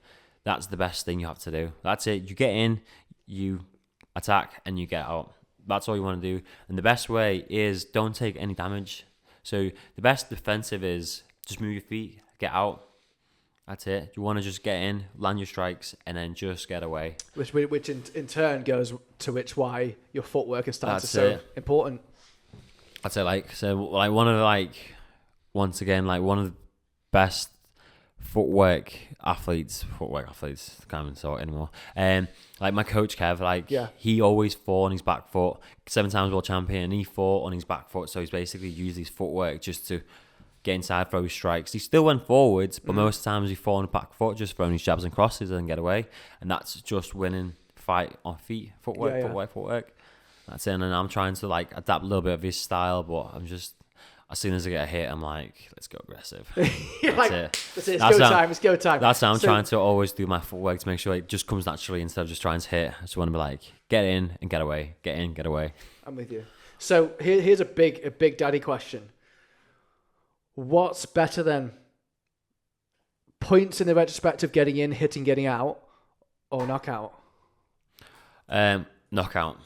Speaker 2: That's the best thing you have to do. That's it. You get in, you attack, and you get out. That's all you want to do. And the best way is don't take any damage. So the best defensive is just move your feet, get out. That's it. You want to just get in, land your strikes, and then just get away.
Speaker 1: Which in turn goes to why your footwork is starting to so important.
Speaker 2: I'd say one of the best footwork athletes, can't even talk anymore. Like my coach Kev, he always fought on his back foot, 7 times world champion, and he fought on his back foot. So he's basically used his footwork just to get inside, throw his strikes. He still went forwards, but most times he fought on the back foot, just throwing his jabs and crosses and get away. And that's just winning fight on feet, footwork. That's it. And I'm trying to like adapt a little bit of his style, but I'm just, as soon as I get a hit, I'm like, let's go aggressive.
Speaker 1: That's it. It's go time.
Speaker 2: That's how I'm trying to always do my footwork to make sure it just comes naturally instead of just trying to hit. I just want to be like, get in and get away. Get in, get away.
Speaker 1: I'm with you. So here's a big daddy question. What's better than points in the retrospect of getting in, hitting, getting out, or knockout?
Speaker 2: Knockout.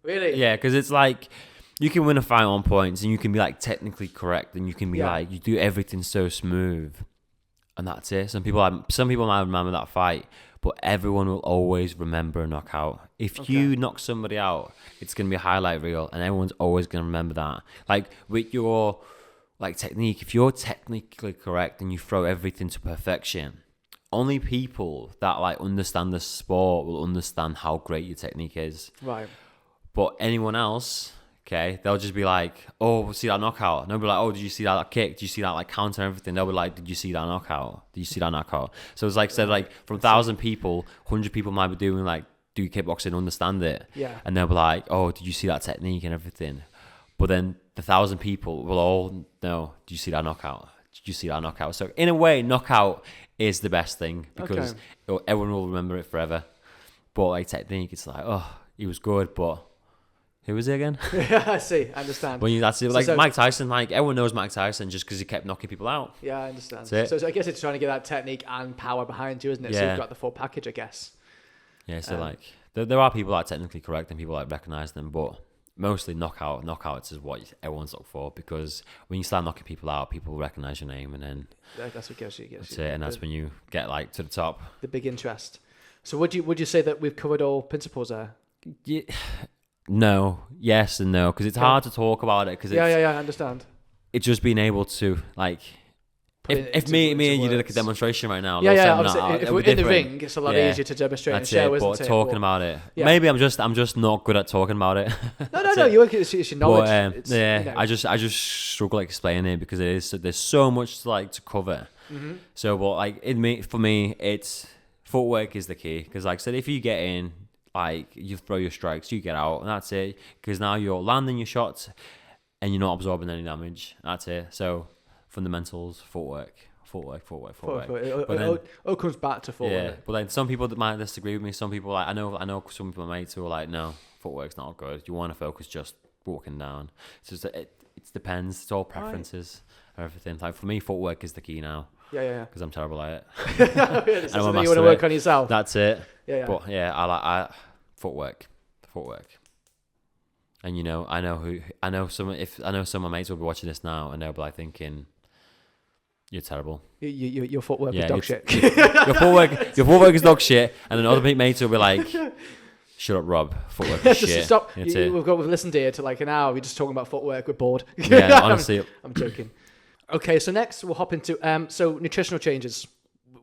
Speaker 1: Really?
Speaker 2: Yeah, because it's like you can win a fight on points and you can be like technically correct and you can be like you do everything so smooth, and that's it. Some people might remember that fight, but everyone will always remember a knockout. If you knock somebody out, it's gonna be a highlight reel, and everyone's always gonna remember that. Like with your like technique, if you're technically correct and you throw everything to perfection, only people that like understand the sport will understand how great your technique is.
Speaker 1: Right.
Speaker 2: But anyone else, okay, they'll just be like, oh, see that knockout? And they'll be like, oh, did you see that kick? Did you see that like counter and everything? They'll be like, did you see that knockout? Did you see that knockout? So it's like said, like from 1,000 people, 100 people might be do kickboxing, understand it.
Speaker 1: Yeah.
Speaker 2: And they'll be like, oh, did you see that technique and everything? But then the 1,000 people will all know, did you see that knockout? Did you see that knockout? So in a way, knockout is the best thing because everyone will remember it forever. But like technique, it's like, oh, he was good, but who was he again?
Speaker 1: Yeah, I see. I understand.
Speaker 2: That's it. Like Mike Tyson, like everyone knows Mike Tyson just because he kept knocking people out.
Speaker 1: Yeah, I understand.
Speaker 2: So
Speaker 1: I guess it's trying to get that technique and power behind you, isn't it?
Speaker 2: Yeah.
Speaker 1: So you've got the full package, I guess.
Speaker 2: Yeah, so like there are people that are technically correct and people that recognize them, but mostly knockouts is what everyone's up for, because when you start knocking people out, people recognize your name, and then
Speaker 1: that's what gets you.
Speaker 2: That's it, and that's when you get like to the top.
Speaker 1: The big interest. So would you say that we've covered all principles there?
Speaker 2: Yeah, no, yes and no, because it's hard to talk about it. Cause
Speaker 1: I understand.
Speaker 2: It's just being able to like. If me and you did like a demonstration right now,
Speaker 1: if we're in the ring, it's a lot easier to demonstrate and show, isn't it?
Speaker 2: But talking about it, maybe I'm just not good at talking about it.
Speaker 1: No, it's your knowledge.
Speaker 2: But, I just struggle explaining it because there's so much to cover.
Speaker 1: Mm-hmm.
Speaker 2: So, but like for me, it's footwork is the key, because like I said, if you get in, like you throw your strikes, you get out, and that's it. Because now you're landing your shots, and you're not absorbing any damage. That's it. So. Fundamentals, footwork.
Speaker 1: It all comes back to footwork.
Speaker 2: Yeah, but then some people that might disagree with me. Some people I know some people I made who are like, no, footwork's not good. You want to focus just walking down. It's just it depends. It's all preferences and everything. Like for me, footwork is the key now.
Speaker 1: Yeah.
Speaker 2: Because I'm terrible at it.
Speaker 1: It's something you want to work on yourself.
Speaker 2: That's it.
Speaker 1: Yeah.
Speaker 2: But yeah, I footwork. And I know some of my mates will be watching this now, and they'll be like thinking, "You're terrible.
Speaker 1: Your footwork is dog shit.
Speaker 2: Your footwork is dog shit." And then other mates will be like, "Shut up, Rob. Footwork is shit."
Speaker 1: Stop. We've listened here to like an hour. We're just talking about footwork. We're bored.
Speaker 2: Yeah, honestly.
Speaker 1: I'm joking. Okay, so next we'll hop into so nutritional changes.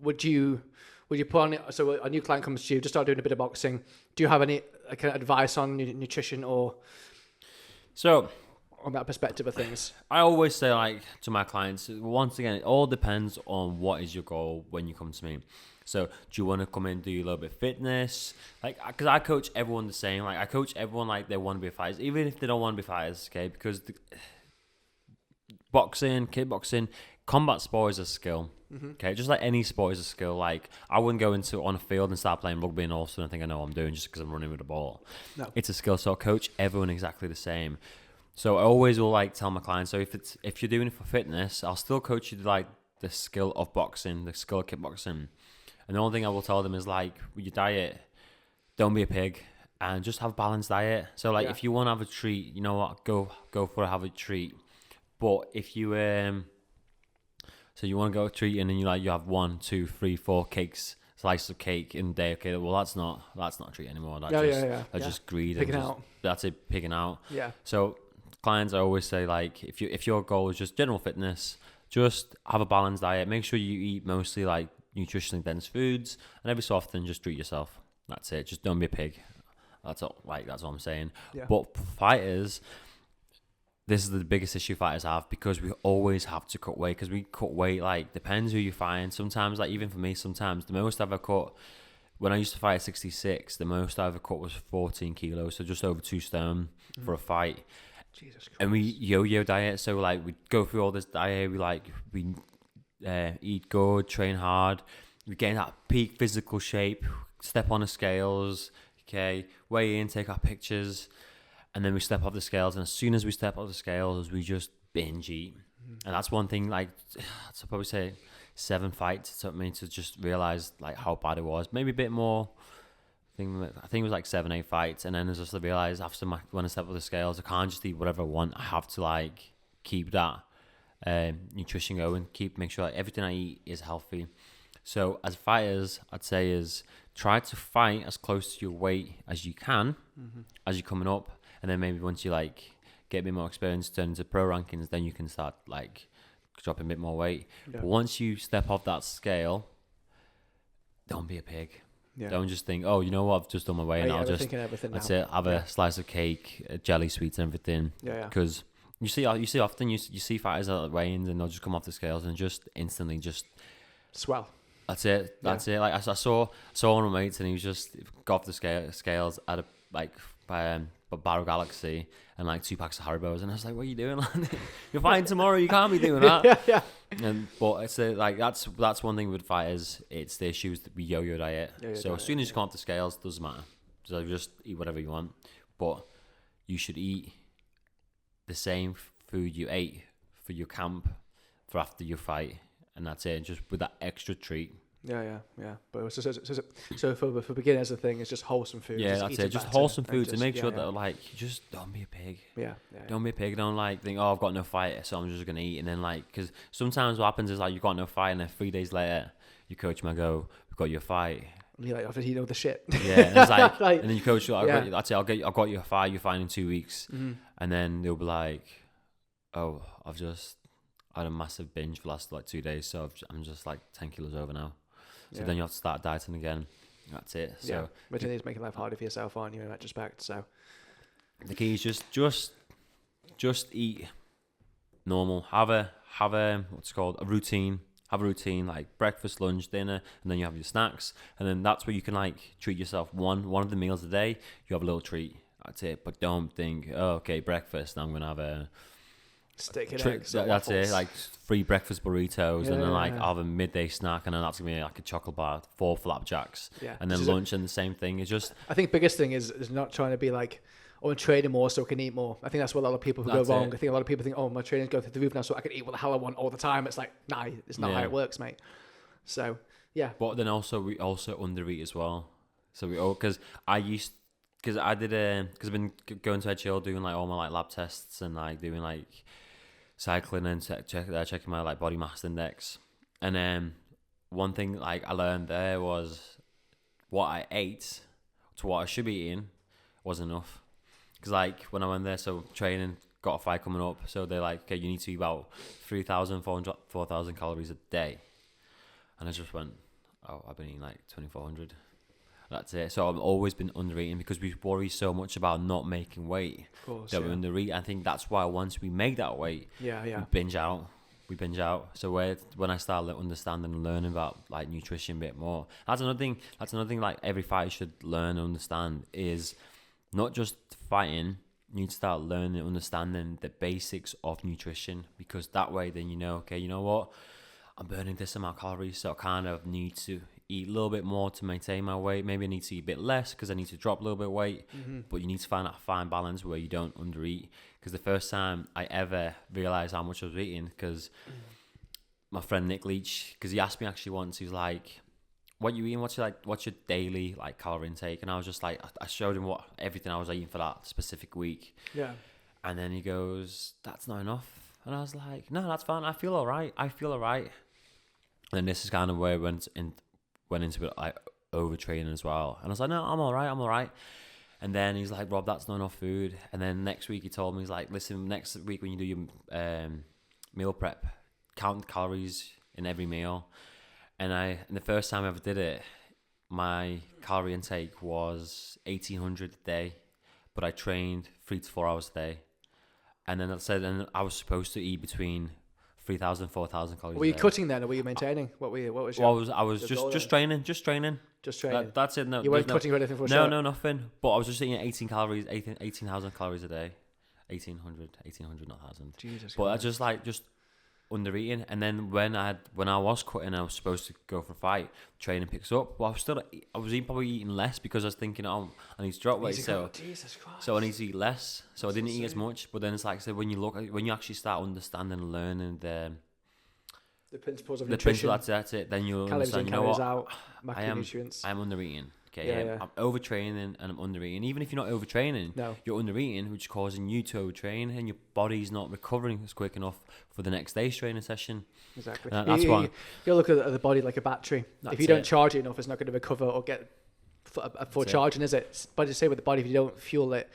Speaker 1: Would you put on it? So a new client comes to you, just start doing a bit of boxing. Do you have any advice on nutrition or?
Speaker 2: So,
Speaker 1: on that perspective of things,
Speaker 2: I always say to my clients, once again, it all depends on what is your goal when you come to me. So, do you want to come in and do a little bit of fitness? Because I coach everyone the same. I coach everyone like they want to be fighters, even if they don't want to be fighters. Okay, because boxing, kickboxing, combat sport is a skill. Mm-hmm. Okay, just like any sport is a skill. Like I wouldn't go on a field and start playing rugby and all of a sudden I think I know what I'm doing just because I'm running with the ball. No. It's a skill. So I coach everyone exactly the same. So I always will tell my clients. So if you're doing it for fitness, I'll still coach you the skill of boxing, the skill of kickboxing. And the only thing I will tell them is with your diet, don't be a pig and just have a balanced diet. So if you want to have a treat, you know what, go for it, have a treat. But if you so you want to go treat and then you have 1, 2, 3, 4 slices of cake in a day. Okay, well that's not a treat anymore. That's just greed.
Speaker 1: Picking out.
Speaker 2: That's it, picking out.
Speaker 1: Yeah.
Speaker 2: So clients, I always say if your goal is just general fitness, just have a balanced diet. Make sure you eat mostly nutritionally dense foods, and every so often just treat yourself. That's it. Just don't be a pig. That's all. That's what I'm saying. Yeah. But for fighters, this is the biggest issue fighters have, because we always have to cut weight. Because we cut weight depends who you find. Sometimes even for me, sometimes the most I've ever cut when I used to fight at 66, the most I ever cut was 14 kilos, so just over 2 stone for a fight.
Speaker 1: Jesus Christ.
Speaker 2: And we yo-yo diet, so we go through all this diet. We eat good, train hard, we get in that peak physical shape, step on the scales, okay, weigh in, take our pictures. And then we step off the scales, and as soon as we step off the scales, we just binge eat. And that's one thing, I'd probably say 7 fights it took me to just realize how bad it was. Maybe a bit more. I think it was 7, 8 fights. And then I just realized when I step off the scales, I can't just eat whatever I want. I have to keep that nutrition going, make sure everything I eat is healthy. So as fighters, I'd say is try to fight as close to your weight as you can as you're coming up. And then maybe once you get a bit more experience, turn into pro rankings, then you can start dropping a bit more weight. Yeah. But once you step off that scale, don't be a pig. Yeah. Don't just think, oh, you know what, I've just done my weight and I'll just have a slice of cake, jelly sweets and everything. Yeah. Because you see often you see fighters at weigh-ins and they'll just come off the scales and just instantly just
Speaker 1: swell.
Speaker 2: That's it. I saw one of my mates and he was just got off the scales at a Barrow Galaxy and like 2 packs of Haribos, and I was like, "What are you doing? You're fighting tomorrow. You can't be doing that."
Speaker 1: yeah.
Speaker 2: But it's like that's one thing with fighters. It's the issues with yo-yo diet. So as soon as you come off the scales, doesn't matter. So just eat whatever you want, but you should eat the same food you ate for your camp for after your fight, and that's it. Just with that extra treat.
Speaker 1: Yeah. But so for beginners, the thing is just wholesome food.
Speaker 2: Yeah, that's it. Just wholesome food to make sure that like you just don't be a pig.
Speaker 1: Yeah.
Speaker 2: Don't be a pig. Don't like think, oh, I've got no fight, so I'm just gonna eat, and then like because sometimes what happens is like you got no fight, and then 3 days later your coach might go, "We've got your fight."
Speaker 1: And you're like, "Oh, you know the shit."
Speaker 2: Yeah, and it's like,
Speaker 1: like,
Speaker 2: and then your coach, like, that's it. I've got your fight. You're fine in 2 weeks, and then they'll be like, "Oh, I've just had a massive binge for the last like 2 days, so I'm just like 10 kilos over now." So then you have to start dieting again. That's it. So
Speaker 1: which is making life harder for yourself, aren't you, in that respect? So
Speaker 2: the key is just eat normal. Have a what's it called, a routine. Have a routine like breakfast, lunch, dinner, and then you have your snacks, and then that's where you can like treat yourself. One of the meals a day, you have a little treat. That's it. But don't think, oh, okay, breakfast, I'm gonna have a
Speaker 1: steak and eggs.
Speaker 2: That's it. Like 3 breakfast burritos, and then like I'll have a midday snack, and then that's gonna be like a chocolate bar, 4 flapjacks, and then lunch, and the same thing. It's just,
Speaker 1: I think biggest thing is not trying to be like, "Oh, I'm training more so I can eat more." I think that's what a lot of people who go wrong. I think a lot of people think, "Oh, my training's going through the roof now so I can eat what the hell I want all the time." It's like, nah, it's not how it works, mate. So yeah.
Speaker 2: But then also we also undereat as well. So because I've been going to Edge Hill doing like all my like lab tests and like doing like cycling and checking my like body mass index, and one thing like I learned there was what I ate to what I should be eating wasn't enough. Because like when I went there, so training, got a fight coming up, so they're like, okay, you need to eat about 3,400 4,000 calories a day, and I just went, oh, I've been eating like 2,400. That's it. So I've always been under eating because we worry so much about not making weight.
Speaker 1: Of course,
Speaker 2: that we're under eat. I think that's why once we make that weight, we binge out. So when I start understanding and learning about like nutrition a bit more, that's another thing. Like every fighter should learn and understand is not just fighting. You need to start learning and understanding the basics of nutrition, because that way then you know, okay, you know what, I'm burning this amount of calories, so I kind of need to eat a little bit more to maintain my weight. Maybe I need to eat a bit less because I need to drop a little bit of weight. But you need to find that fine balance where you don't undereat. Because the first time I ever realised how much I was eating, because my friend Nick Leach, because he asked me actually once, he was like, "What you eating? What's your daily like calorie intake?" And I was just like, I showed him everything I was eating for that specific week. Yeah. And then he goes, "That's not enough." And I was like, "No, that's fine. I feel all right. And then this is kind of where I went into it, like overtraining as well. And I was like, "No, I'm all right. And then he's like, "Rob, that's not enough food." And then next week he told me, he's like, "Listen, next week when you do your meal prep, count calories in every meal." And the first time I ever did it, my calorie intake was 1,800 a day, but I trained 3 to 4 hours a day. And then and I was supposed to eat between 3,000 4,000 calories.
Speaker 1: Were you cutting then, or were you maintaining? What was your?
Speaker 2: Well, I was just training.
Speaker 1: Just training.
Speaker 2: That's it. No,
Speaker 1: you weren't cutting or anything for sure.
Speaker 2: No, nothing. But I was just eating 18,000 calories a day. 1,800, not 1,000.
Speaker 1: Jesus.
Speaker 2: But I just under eating. And then when I was cutting, I was supposed to go for a fight. Training picks up, but I was probably eating less because I was thinking, oh, I need to drop weight.
Speaker 1: Jesus Christ.
Speaker 2: So I need to eat less. So I didn't eat as much. But then it's like, so when you actually start understanding and learning the
Speaker 1: principles of nutrition,
Speaker 2: that's it. Then you'll understand. You know what?
Speaker 1: Macronutrients.
Speaker 2: I'm under eating. Okay, I'm overtraining and I'm undereating. Even if you're not overtraining, you're undereating, which is causing you to overtrain, and your body's not recovering as quick enough for the next day's training session.
Speaker 1: Exactly.
Speaker 2: That's why
Speaker 1: you look at the body like a battery. If you don't charge it enough, it's not going to recover or get full charging, is it? But just say with the body, if you don't fuel it,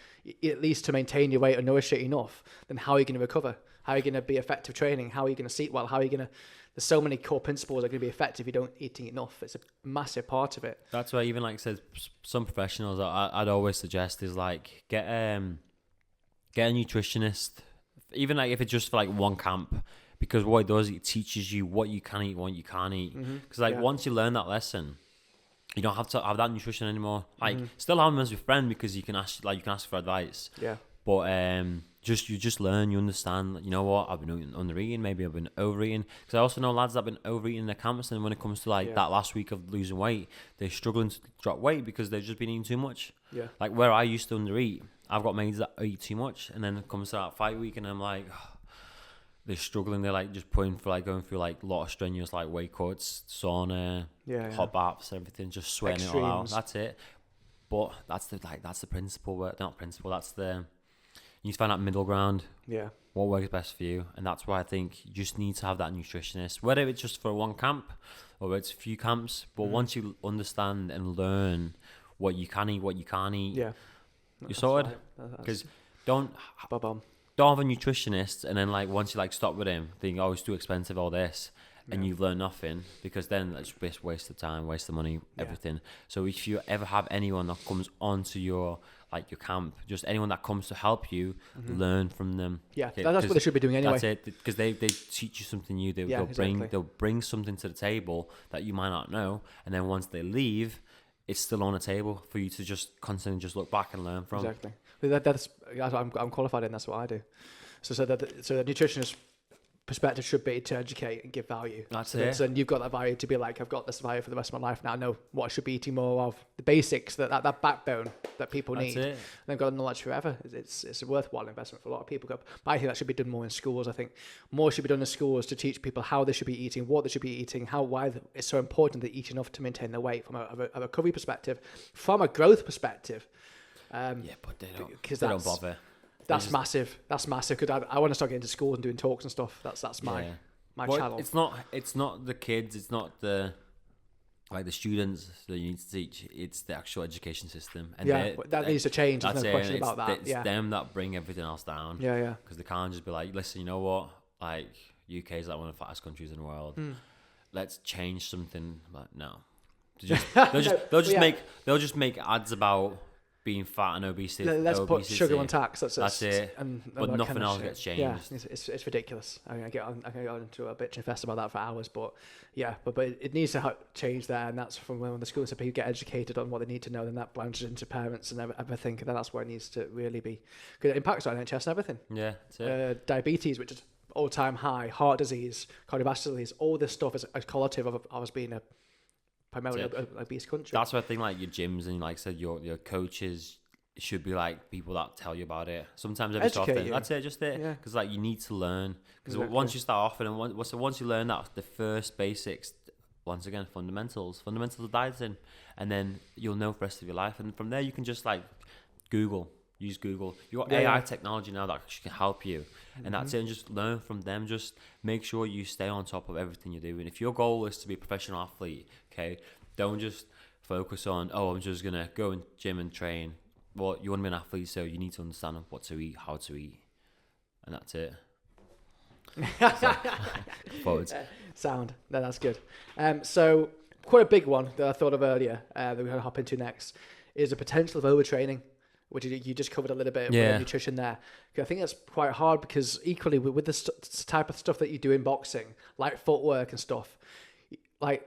Speaker 1: at least to maintain your weight or nourish it enough, then how are you going to recover? How are you going to be effective training? How are you going to sleep well? How are you going to... There's so many core principles that are going to be effective if you don't eating enough. It's a massive part of it.
Speaker 2: That's why even like I said, some professionals I'd always suggest is like get a nutritionist, even like if it's just for like one camp, because what it does, it teaches you what you can eat, what you can't eat. Because once you learn that lesson, You don't have to have that nutrition anymore. Like, still have them as your friend because you can ask for advice.
Speaker 1: Yeah.
Speaker 2: But you just learn, you understand. You know what? I've been under eating. Maybe I've been overeating. Because I also know lads that have been overeating in their camps, and when it comes to that last week of losing weight, they're struggling to drop weight because they've just been eating too much.
Speaker 1: Yeah.
Speaker 2: Like where I used to undereat, I've got mates that eat too much, and then it comes to that fight week, and I'm like, they're struggling. They're like just going through like a lot of strenuous like weight cuts, sauna, hot baths, everything, just sweating it all out. That's it. But that's the principle. Not principle. That's the you need to find that middle ground.
Speaker 1: Yeah.
Speaker 2: What works best for you, and that's why I think you just need to have that nutritionist, whether it's just for one camp or it's a few camps. But once you understand and learn what you can eat, what you can't eat, you're sorted. Because don't have a nutritionist and then like once you like stop with him, think it's too expensive, all this, and you learn nothing, because then that's just waste of time, waste of money, everything. So if you ever have anyone that comes onto your camp, just anyone that comes to help you, learn from them.
Speaker 1: Yeah, that's what they should be doing anyway.
Speaker 2: That's it, because they teach you something new. They'll bring something to the table that you might not know, and then once they leave, it's still on the table for you to just constantly just look back and learn from.
Speaker 1: Exactly. I'm qualified in. That's what I do. So the nutritionist perspective should be to educate and give value.
Speaker 2: That's it.
Speaker 1: So you've got that value to be like, I've got this value for the rest of my life now. I know what I should be eating more of. The basics, that backbone that people need. And they've got knowledge forever. It's a worthwhile investment for a lot of people. But I think that should be done more in schools. I think more should be done in schools to teach people how they should be eating, what they should be eating, why it's so important to eat enough to maintain their weight from a recovery perspective, from a growth perspective.
Speaker 2: But they don't bother.
Speaker 1: That's massive. That's massive. Because I want to start getting into schools and doing talks and stuff. That's my channel.
Speaker 2: It's not the kids. It's not the students that you need to teach. It's the actual education system. And
Speaker 1: that needs to change. There's no question about that.
Speaker 2: It's them that bring everything else down.
Speaker 1: Yeah.
Speaker 2: Because they can't just be like, listen, you know what? Like UK is like one of the fattest countries in the world. Let's change something. Like no, they'll just make ads about being fat and obesity.
Speaker 1: Let's put sugar on tax. That's
Speaker 2: it. But nothing else gets changed.
Speaker 1: Yeah, it's ridiculous. I mean, I can go into a bitch and fest about that for hours, but it needs to change there, and that's from when the schools so people get educated on what they need to know, then that branches into parents and everything, and then that's where it needs to really be. Because it impacts on NHS and everything.
Speaker 2: Yeah, that's it.
Speaker 1: Diabetes, which is all-time high, heart disease, cardiovascular disease, all this stuff is a correlative of us being a primarily an obese country.
Speaker 2: That's why I think like your gyms and like I said, your coaches should be like people that tell you about it. Sometimes every so often. That's it, just it. Because like you need to learn. Because once you start off and once you learn that, the first basics, once again, fundamentals of dieting, and then you'll know for the rest of your life. And from there you can just like use Google. You've got AI technology now that can help you. And that's it, and just learn from them. Just make sure you stay on top of everything you're doing. If your goal is to be a professional athlete, okay, don't just focus on, I'm just going to go in gym and train. Well, you want to be an athlete, so you need to understand what to eat, how to eat. And that's it. Forwards.
Speaker 1: Sound. No, that's good. So, quite a big one that I thought of earlier that we're going to hop into next is the potential of overtraining, which you just covered a little bit with nutrition there. I think that's quite hard because equally with this type of stuff that you do in boxing, like footwork and stuff, like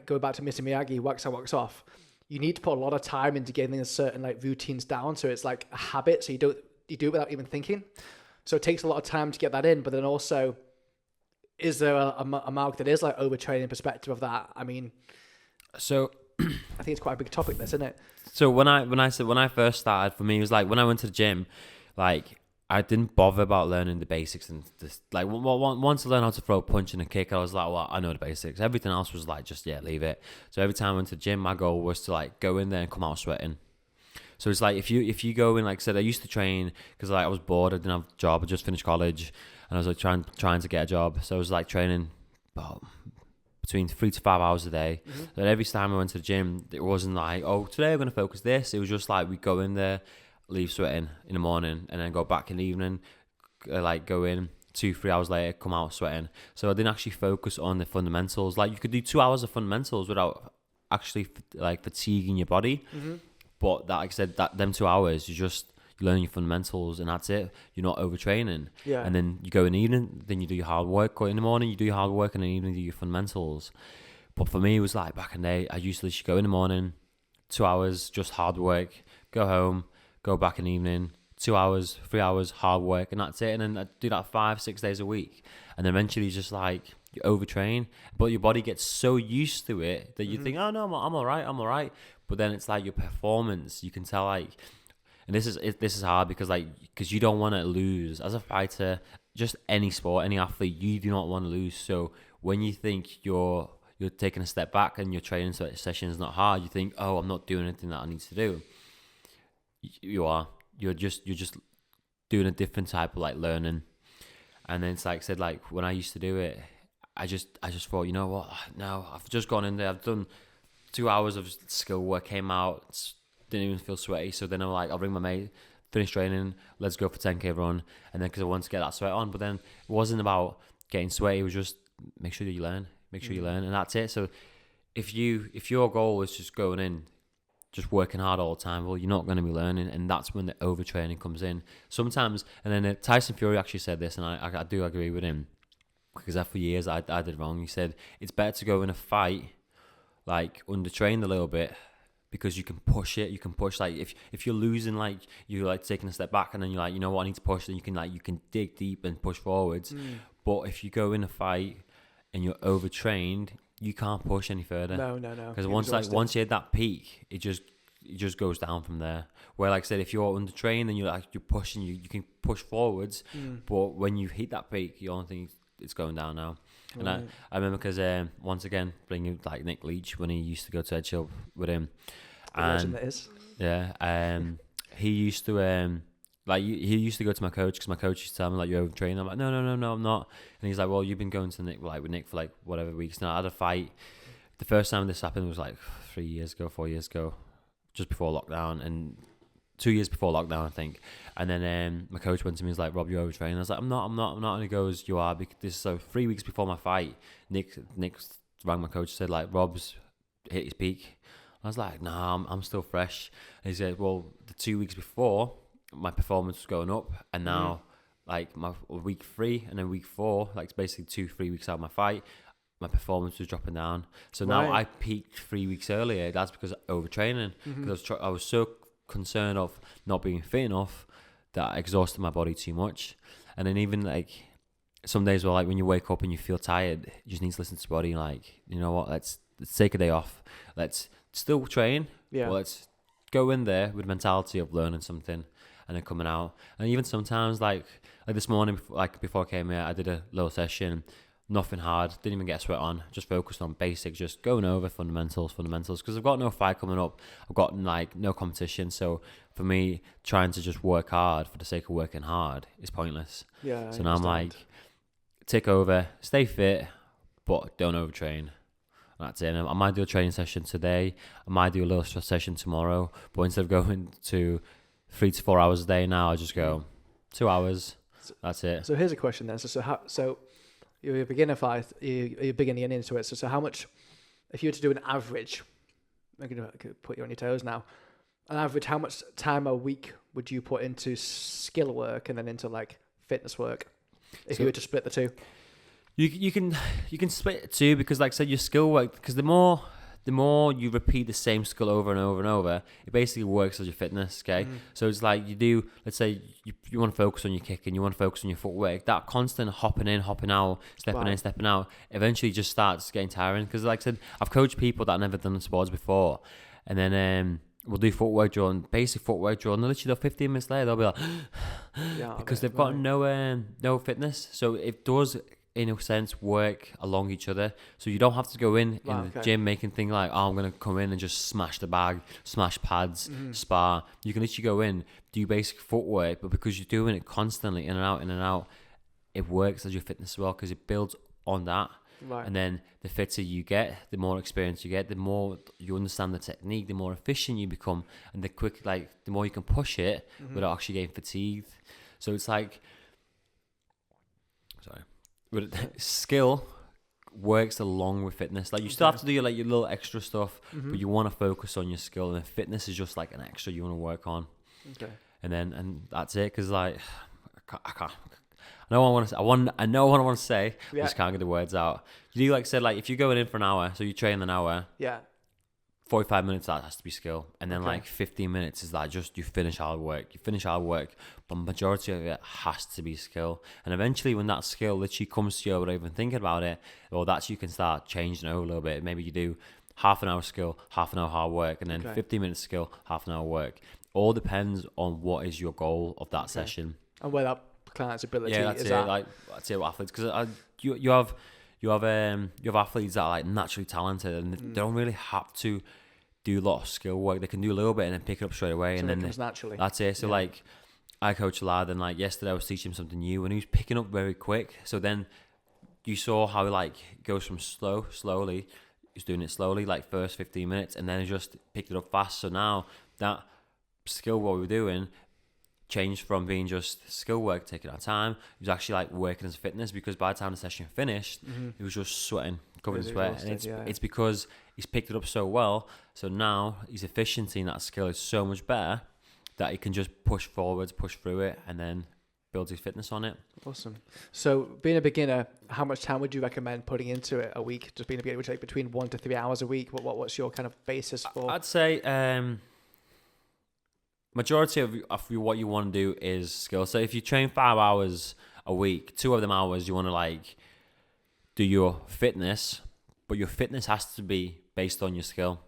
Speaker 1: going back to Mr. Miyagi, wax on, wax off, you need to put a lot of time into getting a certain like routines down. So it's like a habit. So you do it without even thinking. So it takes a lot of time to get that in. But then also, is there a mark that is like overtraining perspective of that? I mean,
Speaker 2: so
Speaker 1: I think it's quite a big topic, this, isn't it?
Speaker 2: So when I first started, for me, it was like when I went to the gym, like I didn't bother about learning the basics and just like once I learned how to throw a punch and a kick, I was like, well, I know the basics. Everything else was like, just leave it. So every time I went to the gym, my goal was to like go in there and come out sweating. So it's like if you go in, like I said, I used to train because like I was bored, I didn't have a job, I just finished college, and I was like trying to get a job. So I was like training about between 3 to 5 hours a day. And every time I went to the gym, it wasn't like, today I'm going to focus this. It was just like we go in there, leave sweating in the morning, and then go back in the evening, like go in 2-3 hours later, come out sweating. So I didn't actually focus on the fundamentals. Like you could do 2 hours of fundamentals without actually like fatiguing your body. But that, like I said, that them 2 hours, you learn your fundamentals and that's it. You're not overtraining.
Speaker 1: Yeah.
Speaker 2: And then you go in the evening, then you do your hard work. Or in the morning, you do your hard work, and in the evening, you do your fundamentals. But for me, it was like back in the day, I used to literally go in the morning, 2 hours, just hard work, go home, go back in the evening, 2 hours, 3 hours, hard work, and that's it. And then I do that 5-6 days a week. And then eventually just like you overtrain, but your body gets so used to it that you think, oh no, I'm all right. But then it's like your performance, you can tell like, and this is hard because you don't want to lose as a fighter, just any sport, any athlete, you do not want to lose. So when you think you're taking a step back and your training session is not hard, you think, oh, I'm not doing anything that I need to do. You're just doing a different type of like learning. And then it's like I said, like when I used to do it, I just thought, you know what? No, I've just gone in there. I've done 2 hours of skill work, came out, didn't even feel sweaty. So then I'm like, I'll bring my mate, finish training, let's go for 10k run. And then because I wanted to get that sweat on, but then it wasn't about getting sweaty. It was just make sure that you learn, and that's it. So if your goal is just going in, just working hard all the time, well, you're not going to be learning, and that's when the overtraining comes in sometimes. And then Tyson Fury actually said this, and I do agree with him, because for years I did wrong. He said it's better to go in a fight like undertrained a little bit, because you can push it. You can push, like if you're losing, like you're like taking a step back, and then you're like, you know what, I need to push. Then you can dig deep and push forwards. But if you go in a fight and you're overtrained, you can't push any further.
Speaker 1: No.
Speaker 2: Because once you hit that peak, it just goes down from there. Where like I said, if you're undertrained and you're pushing, you can push forwards. But when you hit that peak, you don't think it's going down now. Right. And I remember because once again bringing like Nick Leach when he used to go to Ed Chill with him. And
Speaker 1: that is.
Speaker 2: Yeah, he used to he used to go to my coach, because my coach used to tell me like, you're overtraining. I'm like, no, I'm not. And he's like, well, you've been going to Nick with Nick for like whatever weeks now. I had a fight. The first time this happened was like 4 years ago, just before lockdown, and 2 years before lockdown, I think. And then my coach went to me, he's like, Rob, you're overtraining. I was like, I'm not. And he goes, you are. Because this is so 3 weeks before my fight, Nick rang my coach and said like, Rob's hit his peak. I was like, nah, I'm still fresh. And he said, well, the 2 weeks before, my performance was going up, and now like my week 3 and then week 4, like it's basically 2-3 weeks out of my fight, my performance was dropping down. So now I peaked 3 weeks earlier. That's because of overtraining. Because I was so concerned of not being fit enough that I exhausted my body too much. And then even like some days where like when you wake up and you feel tired, you just need to listen to your body. Like, you know what, let's take a day off. Let's still train. Yeah. But let's go in there with the mentality of learning something and then coming out. And even sometimes like this morning, like before I came here, I did a little session. Nothing hard, didn't even get a sweat on, just focused on basics, just going over fundamentals, because I've got no fight coming up, I've got like no competition, so for me, trying to just work hard for the sake of working hard is pointless. Yeah. So now I'm like, take over, stay fit, but don't overtrain. That's it. I might do a training session today, I might do a little session tomorrow, but instead of going to 3 to 4 hours a day now, I just go 2 hours, that's it.
Speaker 1: So here's a question then, so you're a beginner fight, you're beginning into it. So how much, if you were to do an average, I could put you on your toes now, an average, how much time a week would you put into skill work and then into like fitness work, if you were to split the two?
Speaker 2: You can split it too, because like I said, your skill work, because the more you repeat the same skill over and over and over, it basically works as your fitness, okay? So it's like you do, let's say you want to focus on your kicking, you want to focus on your footwork, that constant hopping in, hopping out, stepping in, stepping out, eventually just starts getting tiring. Because like I said, I've coached people that have never done sports before, and then we'll do footwork drill, and basic footwork drill, and literally 15 minutes later, they'll be like, because they've got no fitness. So it does, in a sense, work along each other. So you don't have to go in the gym making things like, oh, I'm going to come in and just smash the bag, smash pads, spar. You can literally go in, do basic footwork, but because you're doing it constantly in and out, it works as your fitness as well, because it builds on that. Right. And then the fitter you get, the more experience you get, the more you understand the technique, the more efficient you become, and the more you can push it without actually getting fatigued. So it's like, but skill works along with fitness. Like you still have to do like your little extra stuff, but you want to focus on your skill, and fitness is just like an extra you want to work on. Okay. And that's it. Because like I know what I want to say.
Speaker 1: Yeah.
Speaker 2: I just can't get the words out. You do, like I said, like if you're going in for an hour, so you train an hour.
Speaker 1: Yeah.
Speaker 2: 45 minutes that has to be skill, and then
Speaker 1: Okay.
Speaker 2: like 15 minutes is like just you finish hard work, but majority of it has to be skill. And eventually when that skill literally comes to you without even thinking about it, well, that's you can start changing it over a little bit. Maybe you do half an hour skill, half an hour hard work, and then 15 minutes skill, half an hour work. All depends on what is your goal of that session
Speaker 1: And where that client's ability
Speaker 2: that's
Speaker 1: is
Speaker 2: it.
Speaker 1: at.
Speaker 2: Like that's it with athletes, because you have athletes that are like naturally talented and they don't really have to do a lot of skill work. They can do a little bit and then pick it up straight away,
Speaker 1: So
Speaker 2: and
Speaker 1: it
Speaker 2: then
Speaker 1: comes naturally.
Speaker 2: that's it. So like I coach a lad, and like yesterday I was teaching him something new, and he was picking up very quick. So then you saw how he like goes from slowly. He's doing it slowly, like first 15 minutes, and then he just picked it up fast. So now that skill what we were doing changed from being just skill work, taking our time. He was actually like working his fitness, because by the time the session finished, he was just sweating, covered in
Speaker 1: Really
Speaker 2: sweat.
Speaker 1: exhausted,
Speaker 2: And it's because he's picked it up so well. So now his efficiency in that skill is so much better that he can just push forwards, push through it, and then build his fitness on it.
Speaker 1: Awesome. So being a beginner, how much time would you recommend putting into it a week? Just being a beginner would take between 1 to 3 hours a week. What's your kind of basis for?
Speaker 2: I'd say majority of what you want to do is skill. So if you train 5 hours a week, 2 of them hours you want to like do your fitness, but your fitness has to be based on your skill.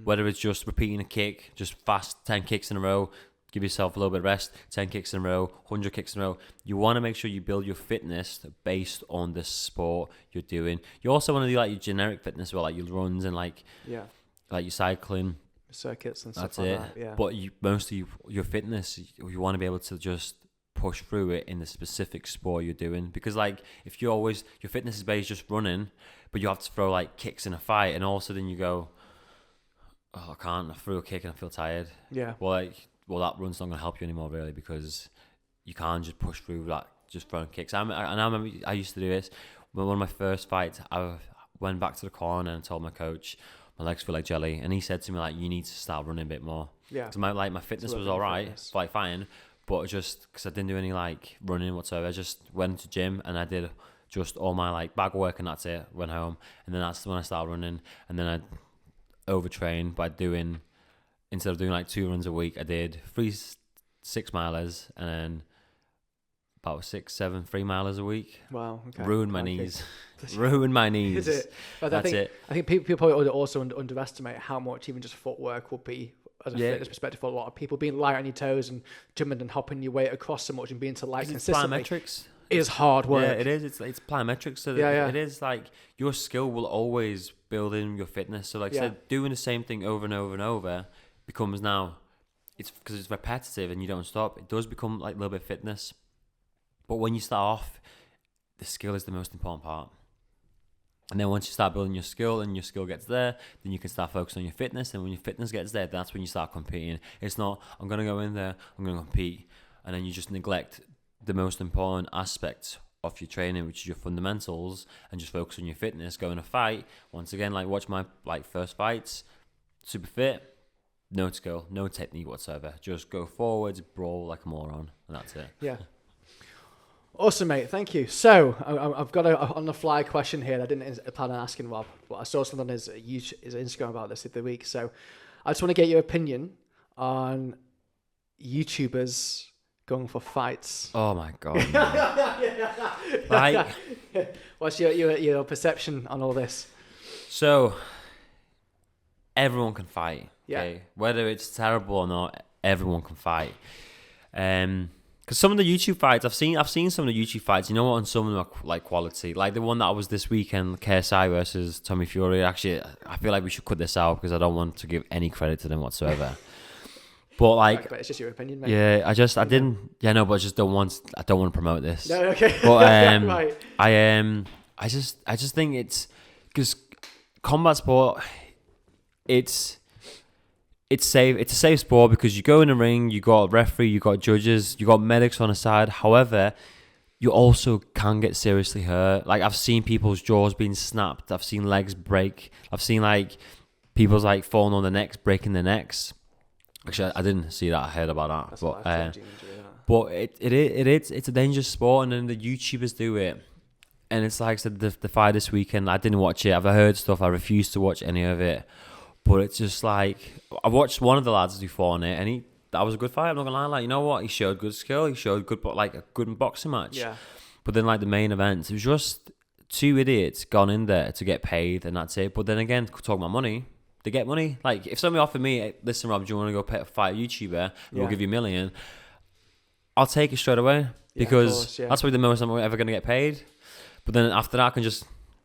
Speaker 2: Whether it's just repeating a kick, just fast 10 kicks in a row, give yourself a little bit of rest, 10 kicks in a row, 100 kicks in a row. You want to make sure you build your fitness based on the sport you're doing. You also want to do like your generic fitness, well, like your runs and like your cycling.
Speaker 1: Circuits and
Speaker 2: That's
Speaker 1: stuff like
Speaker 2: it.
Speaker 1: that. Yeah.
Speaker 2: But mostly your fitness, you want to be able to just push through it in the specific sport you're doing. Because like if you always, your fitness is based just running, but you have to throw like kicks in a fight, and all of a sudden you go, oh, I can't, I threw a kick and I feel tired.
Speaker 1: Yeah.
Speaker 2: Well, that run's not going to help you anymore, really, because you can't just push through that, just throwing kicks. I remember I used to do this. When one of my first fights, I went back to the corner and told my coach, my legs feel like jelly, and he said to me like, you need to start running a bit more.
Speaker 1: Yeah.
Speaker 2: Because my fitness was all right, like fine, but just because I didn't do any like running whatsoever, I just went to gym and I did just all my like bag work, and that's it. Went home, and then that's when I started running, and then I overtrained by doing, instead of doing like 2 runs a week, I did 3 6-milers, and then about 6, 7 3-milers a week.
Speaker 1: Wow. Okay.
Speaker 2: Ruined my knees. Ruined my knees.
Speaker 1: Is it? But
Speaker 2: That's
Speaker 1: I think people probably also underestimate how much even just footwork will be as a fitness perspective for a lot of people. Being light on your toes and jumping and hopping your weight across so much and being to light consistently.
Speaker 2: Plyometrics
Speaker 1: is hard work.
Speaker 2: Yeah, it is. It's plyometrics. So it is like your skill will always build in your fitness. So like I said, doing the same thing over and over and over becomes now, it's because it's repetitive and you don't stop. It does become like a little bit of fitness. But when you start off, the skill is the most important part. And then once you start building your skill and your skill gets there, then you can start focusing on your fitness. And when your fitness gets there, that's when you start competing. It's not, I'm going to go in there, I'm going to compete. And then you just neglect the most important aspects of your training, which is your fundamentals, and just focus on your fitness. Go in a fight. Once again, like watch my first fights, super fit, no skill, no technique whatsoever. Just go forwards, brawl like a moron, and that's it.
Speaker 1: Yeah. Awesome, mate. Thank you. So I've got a on-the-fly question here that I didn't plan on asking Rob, but I saw something on his Instagram about this the other week. So I just want to get your opinion on YouTubers going for fights.
Speaker 2: Oh my god! Like,
Speaker 1: what's your perception on all this?
Speaker 2: So everyone can fight. Okay?
Speaker 1: Yeah.
Speaker 2: Whether it's terrible or not, everyone can fight. Because some of the YouTube fights I've seen some of the YouTube fights. You know what? And some of them are like quality. Like the one that was this weekend, KSI versus Tommy Fury. Actually, I feel like we should cut this out because I don't want to give any credit to them whatsoever. But like,
Speaker 1: but it's just your opinion, mate.
Speaker 2: Yeah, I just don't want to promote this.
Speaker 1: No, okay.
Speaker 2: But
Speaker 1: right.
Speaker 2: I just think it's because combat sport, it's safe. It's a safe sport because you go in the ring, you got a referee, you got judges, you got medics on the side. However, you also can get seriously hurt. Like I've seen people's jaws being snapped. I've seen legs break. I've seen like people's like falling on their necks, breaking their necks. Actually, I didn't see that. I heard about that.
Speaker 1: That's a life-changing injury, that.
Speaker 2: But it's a dangerous sport, and then the YouTubers do it. And it's like I said, the fight this weekend, I didn't watch it. I've heard stuff. I refused to watch any of it. But it's just like, I watched one of the lads do fought on it, and that was a good fight. I'm not gonna lie. Like, you know what? He showed good skill. He showed a good boxing match.
Speaker 1: Yeah.
Speaker 2: But then, like, the main event, it was just two idiots gone in there to get paid, and that's it. But then again, talking about money, they get money. Like, if somebody offered me, hey, listen, Rob, do you want to go fight a YouTuber? We'll give you $1 million. I'll take it straight away, because that's probably the most I'm ever gonna get paid. But then after that, I can just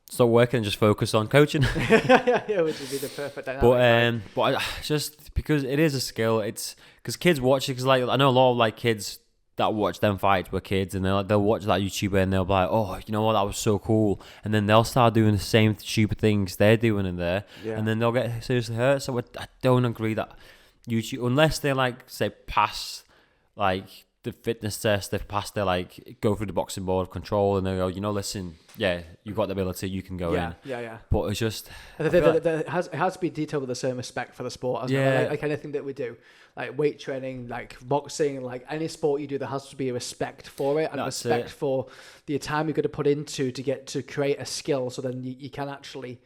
Speaker 2: stop working and just focus on coaching.
Speaker 1: Yeah, which would be the perfect dynamic.
Speaker 2: But I just, because it is a skill, it's because kids watch it. Because like, I know a lot of like kids that watch them fights were kids, and they'll watch that YouTuber and they'll be like, oh, you know what, that was so cool. And then they'll start doing the same stupid things they're doing in there, and then they'll get seriously hurt. So I don't agree that YouTube, unless they like say pass like the fitness test, they've passed their like go through the boxing board of control, and they go, you know, listen, yeah, you've got the ability, you can go in.
Speaker 1: Yeah.
Speaker 2: But it's just,
Speaker 1: it has to be detailed with the same respect for the sport, hasn't it? Like anything that we do, like weight training, like boxing, like any sport you do, there has to be a respect for it, and respect for the time you're going to put into to get to create a skill, so then you can actually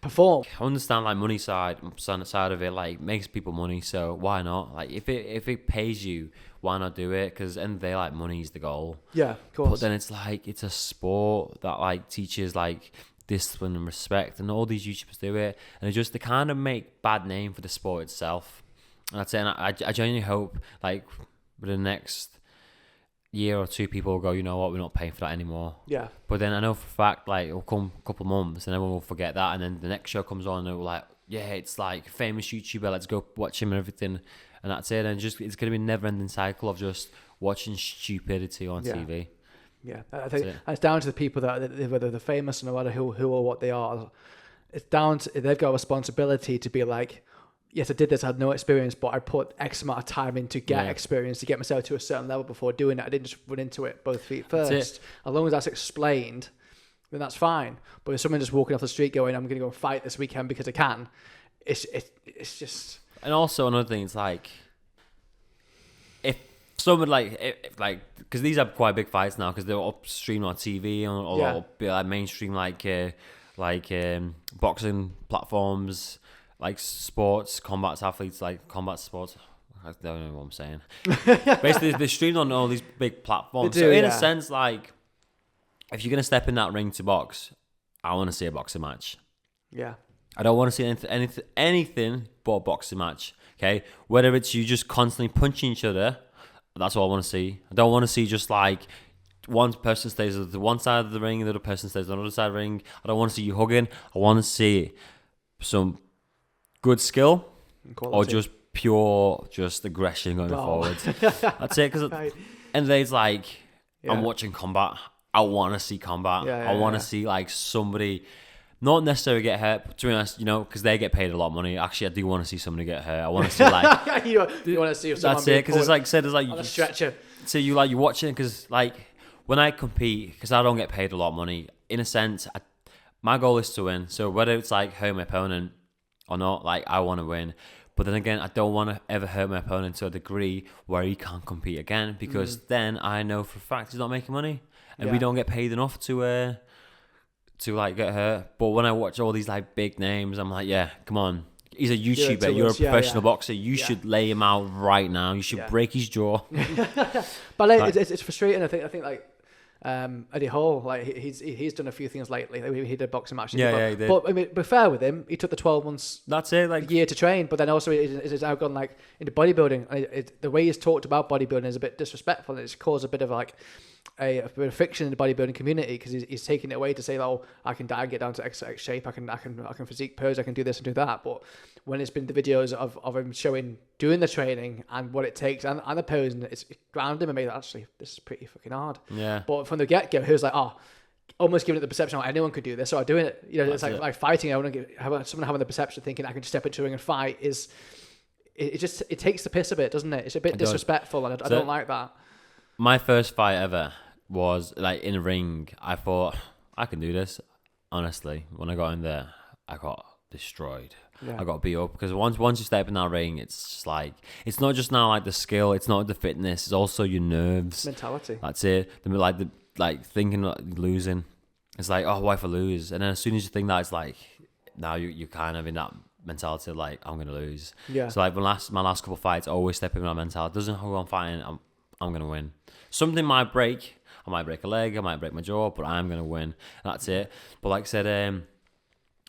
Speaker 1: perform.
Speaker 2: I understand like money side of it, like makes people money, so why not? Like if it pays you, why not do it? Because at the end of the day, like, money's the goal.
Speaker 1: Yeah, of course.
Speaker 2: But then it's like, it's a sport that like teaches like discipline and respect, and all these YouTubers do it, and they kind of make bad name for the sport itself. And that's it. And I genuinely hope like with the next year or two, people will go, you know what, we're not paying for that anymore.
Speaker 1: Yeah.
Speaker 2: But then I know for a fact, like, it'll come a couple of months and everyone will forget that, and then the next show comes on and it'll like, yeah, it's like famous YouTuber, let's go watch him and everything, and that's it. And just, it's gonna be a never-ending cycle of just watching stupidity on TV.
Speaker 1: Yeah, I think it's down to the people that, whether they're famous or no matter who or what they are, it's down to, they've got a responsibility to be like, yes, I did this, I had no experience, but I put X amount of time in to get experience, to get myself to a certain level before doing it. I didn't just run into it both feet first. As long as that's explained, then that's fine. But if someone just walking off the street going, I'm going to go and fight this weekend because I can, it's just...
Speaker 2: And also another thing, it's like, if someone like, because these are quite big fights now, because they're up streamed on TV or be like mainstream boxing platforms, like sports, combat athletes, like combat sports. I don't know what I'm saying. Basically, they're streamed on all these big platforms. So in a sense, like, if you're gonna step in that ring to box, I want to see a boxing match.
Speaker 1: Yeah.
Speaker 2: I don't want to see anything but a boxing match. Okay, whether it's you just constantly punching each other, that's what I want to see. I don't want to see just like one person stays at the one side of the ring and the other person stays on the other side of the ring. I don't want to see you hugging. I want to see some good skill or just pure aggression going forward. That's it. Because at the end of the day, it's like, I'm watching combat. I want to see combat. I want to see like somebody not necessarily get hurt, to be honest, you know, because they get paid a lot of money. Actually, I do want to see somebody get hurt. I want to see like
Speaker 1: you want to see if someone
Speaker 2: that's it, because it's like said, it's like
Speaker 1: on a stretcher.
Speaker 2: So you watch it, because like when I compete, because I don't get paid a lot of money, in a sense, my goal is to win. So whether it's like hurt my opponent or not, like, I want to win. But then again, I don't want to ever hurt my opponent to a degree where he can't compete again, because then I know for a fact he's not making money, and we don't get paid enough to like get hurt. But when I watch all these like big names, I'm like, yeah, come on. He's a YouTuber. You're a professional boxer. You should lay him out right now. You should break his jaw.
Speaker 1: But like, it's frustrating. I think like Eddie Hall, like he's done a few things lately. He did a boxing match.
Speaker 2: He did.
Speaker 1: But I mean, be fair with him, he took the 12 months.
Speaker 2: That's it, like
Speaker 1: year to train. But then also it's now gone like into bodybuilding. And the way he's talked about bodybuilding is a bit disrespectful, and it's caused a bit of like a bit of friction in the bodybuilding community, because he's taking it away to say, oh, I can die and get down to X shape. I can physique pose. I can do this and do that. But when it's been the videos of him showing doing the training and what it takes and the posing, it's grounded him and made that actually this is pretty fucking hard.
Speaker 2: Yeah.
Speaker 1: But from the get go, he was like, oh, almost giving it the perception like anyone could do this, so I'm doing it. You know, it's like fighting. I want to have someone having the perception thinking I can just step into a ring and fight is. It takes the piss a bit, doesn't it? It's a bit disrespectful, and I don't like that.
Speaker 2: My first fight ever was like in a ring. I thought I can do this. Honestly, when I got in there, I got destroyed.
Speaker 1: Yeah.
Speaker 2: I got beat up because once you step in that ring, it's just like it's not just now like the skill, it's not the fitness, it's also your nerves,
Speaker 1: mentality.
Speaker 2: That's it. Like thinking like losing. It's like, oh, what if I lose? And then as soon as you think that, it's like now you're kind of in that mentality of like I'm gonna lose.
Speaker 1: Yeah.
Speaker 2: So like my last couple of fights, I always step in that mentality. It doesn't matter who I'm fighting, I'm gonna win. Something might break. I might break a leg, I might break my jaw, but I'm gonna win. That's it. But like I said,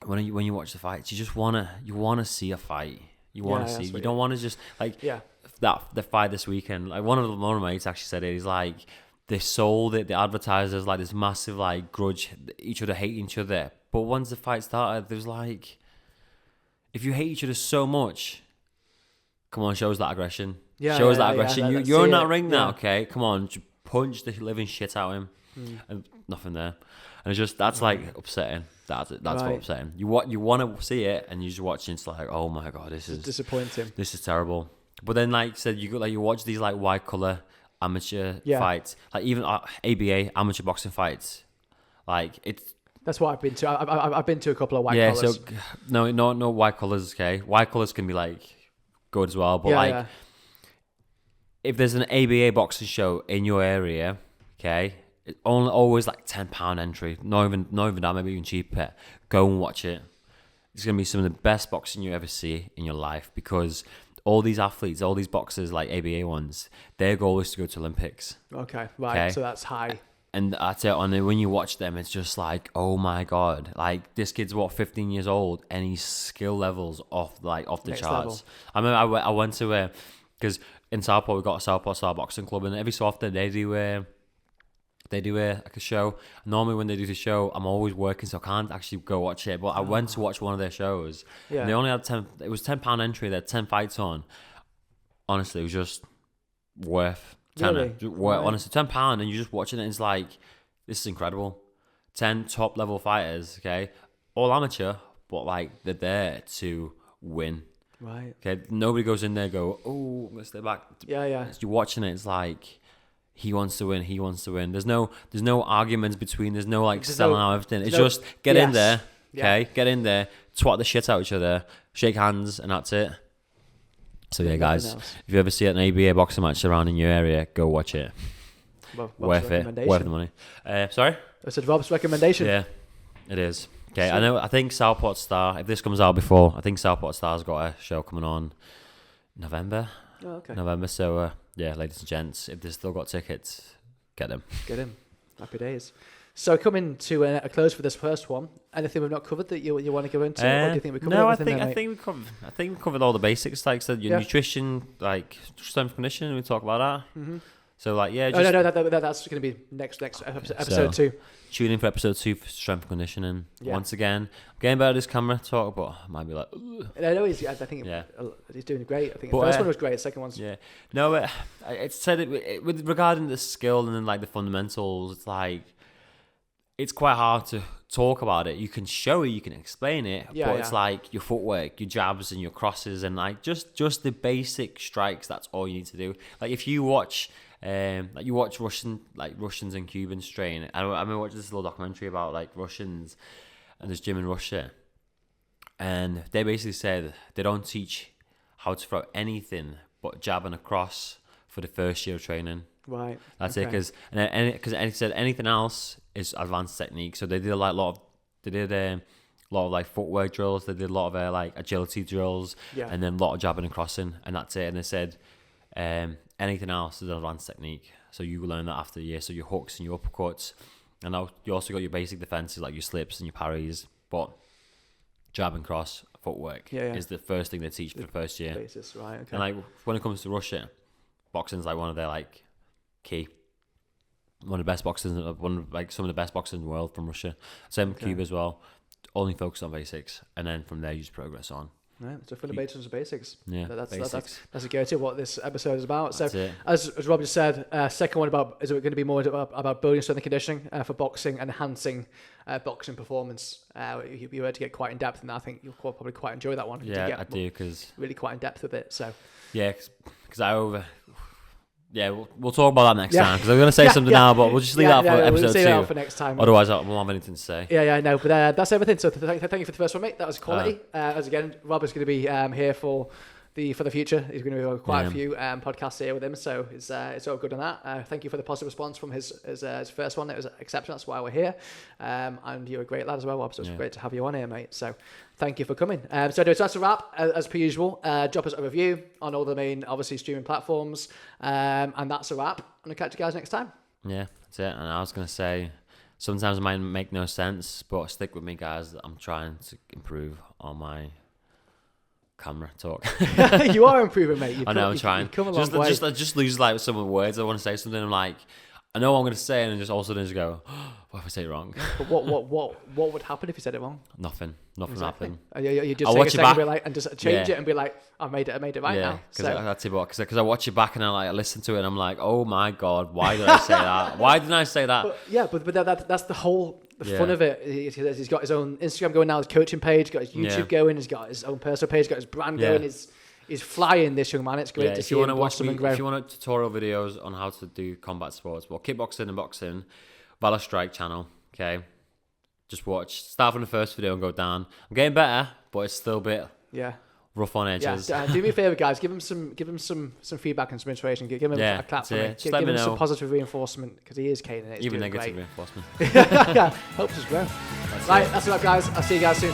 Speaker 2: when you watch the fights, you wanna see a fight. You wanna see. You don't want to just like the fight this weekend. Like one of my mates actually said it. He's like they sold it. The advertisers like this massive like grudge, each other hating each other. But once the fight started, there's like if you hate each other so much, come on, show us that aggression. Show us that aggression. You're in that ring now, okay? Come on, punch the living shit out of him. And nothing there. And it's just that's like upsetting. That's what upsetting. You want to see it, and you just watch it. It's like, oh my god, this is
Speaker 1: disappointing.
Speaker 2: This is terrible. But then, like I said, you watch these like white collar amateur fights, like even ABA amateur boxing fights. Like
Speaker 1: that's what I've been to. I've been to a couple of white collars.
Speaker 2: So no white collars. Okay, white collars can be like good as well, but if there's an ABA boxing show in your area, okay, it's always like £10 entry. Not even that, maybe even cheaper. Go and watch it. It's gonna be some of the best boxing you ever see in your life because all these athletes, all these boxers, like ABA ones, their goal is to go to Olympics.
Speaker 1: Okay, right. Okay? So that's high.
Speaker 2: And that's it. And then when you watch them, it's just like, oh my god! Like this kid's 15 years old, and his skill levels off the Next charts. Level. I remember I went to because in Southport we got a Southport Star Boxing Club, and every so often they do like a show. Normally when they do the show, I'm always working, so I can't actually go watch it. But I went to watch one of their shows. Yeah. And they only had it was £10 entry. They had 10 fights on. Honestly, it was just worth tenner. Really? Honestly, £10, and you're just watching it. And it's like this is incredible. 10 top level fighters. Okay, all amateur, but like they're there to win.
Speaker 1: Right.
Speaker 2: Okay. Nobody goes in there and go, oh, I'm gonna stay back.
Speaker 1: Yeah.
Speaker 2: You're watching it. It's like. He wants to win. He wants to win. There's no arguments between. There's no like selling out everything. It's just get in there, okay? Get in there, twat the shit out of each other, shake hands, and that's it. So yeah, guys, if you ever see an ABA boxing match around in your area, go watch it. Worth it. Worth the money. Sorry.
Speaker 1: I said Rob's recommendation.
Speaker 2: Yeah, it is. Okay, so, I think Southport Star. If this comes out before, I think Southport Star's got a show coming on November.
Speaker 1: Oh, okay.
Speaker 2: November. So. Yeah, ladies and gents, if they've still got tickets, get them.
Speaker 1: Get them. Happy days. So coming to a close for this first one, anything we've not covered that you want to go into? Or do you think we covered everything?
Speaker 2: I think we covered all the basics, like so your nutrition, like strength conditioning. We talk about that. Mm-hmm. So like
Speaker 1: no, that's going to be next episode 2.
Speaker 2: Tune in for episode 2 for strength conditioning. Yeah. Once again, I'm getting better at this camera talk, but I might be like. Ugh.
Speaker 1: I know he's doing great. I think the first one was great. The second one's
Speaker 2: no. It said with regarding the skill and then like the fundamentals. It's like it's quite hard to talk about it. You can show it, you can explain it, but it's like your footwork, your jabs, and your crosses, and like just the basic strikes. That's all you need to do. Like if you watch. Like you watch Russians and Cubans train. I remember watching this little documentary about like Russians and this gym in Russia, and they basically said they don't teach how to throw anything but jab and a cross for the first year of training.
Speaker 1: Right.
Speaker 2: That's it. Because he said anything else is advanced technique. So they did a lot of like footwork drills. They did a lot of like agility drills, and then a lot of jabbing and crossing, and that's it. And they said. Anything else is an advanced technique. So you learn that after a year. So your hooks and your uppercuts. And now you also got your basic defenses like your slips and your parries. But jab and cross footwork is the first thing they teach for the first year.
Speaker 1: Basis, right, okay.
Speaker 2: And like when it comes to Russia, boxing's like one of their like key. One of the best boxers, some of the best boxers in the world from Russia. Same Cuba as well. Only focus on basics. And then from there you just progress on.
Speaker 1: Right, so fundamentals and basics.
Speaker 2: Yeah,
Speaker 1: that's a go-to what this episode is about. That's so, as Rob just said, second one is it going to be more about building strength and conditioning for boxing, enhancing boxing performance. You had to get quite in depth in that. I think you'll probably quite enjoy that one.
Speaker 2: Yeah, I do because
Speaker 1: really quite in depth with it. So
Speaker 2: yeah, because Yeah, we'll talk about that next time because I'm going to say something now, but we'll just leave that for episode
Speaker 1: we'll
Speaker 2: 2.
Speaker 1: That for next time.
Speaker 2: Otherwise, I won't have anything to say.
Speaker 1: Yeah, no, but that's everything. So thank you for the first one, mate. That was quality. As again, Rob is going to be here for the future. He's going to be quite a few podcasts here with him, so it's all good on that. Thank you for the positive response from his first one. It was exceptional. That's why we're here. And you're a great lad as well, Rob. So it's great to have you on here, mate. So thank you for coming. So that's a wrap. As per usual, drop us a review on all the main, obviously, streaming platforms. And that's a wrap. I'm going to catch you guys next time.
Speaker 2: Yeah, that's it. And I was going to say, sometimes it might make no sense, but stick with me, guys. I'm trying to improve on my camera talk.
Speaker 1: You are improving, mate.
Speaker 2: I know, I'm trying.
Speaker 1: You've come a long way.
Speaker 2: I just lose like some of the words. I want to say something. I'm like, I know what I'm going to say, and then just all of a sudden just go, what if I say it wrong?
Speaker 1: But what would happen if you said it wrong?
Speaker 2: Nothing
Speaker 1: Exactly.
Speaker 2: happened.
Speaker 1: You just
Speaker 2: I'll
Speaker 1: take
Speaker 2: watch
Speaker 1: a
Speaker 2: it
Speaker 1: second
Speaker 2: back.
Speaker 1: and be like, and just change it and be like, I made it right now.
Speaker 2: Because I watch it back and I listen to it and I'm like, oh my god, why did I say that? Why didn't I say that?
Speaker 1: But that's the whole fun of it. He's got his own Instagram going now, his coaching page, got his YouTube going, he's got his own personal page, got his brand going. He's flying, this young man. It's great to see him blossom and grow.
Speaker 2: If you want tutorial videos on how to do combat sports, well, kickboxing and boxing, Valor Strike channel, okay? Just watch. Start from the first video and go down. I'm getting better, but it's still a bit rough on edges.
Speaker 1: Do me a favor, guys. Give him some feedback and some inspiration. Give him a clap for me. Give him some positive reinforcement because he is caning it.
Speaker 2: Even negative reinforcement.
Speaker 1: Helps us grow. That's it, guys. I'll see you guys soon.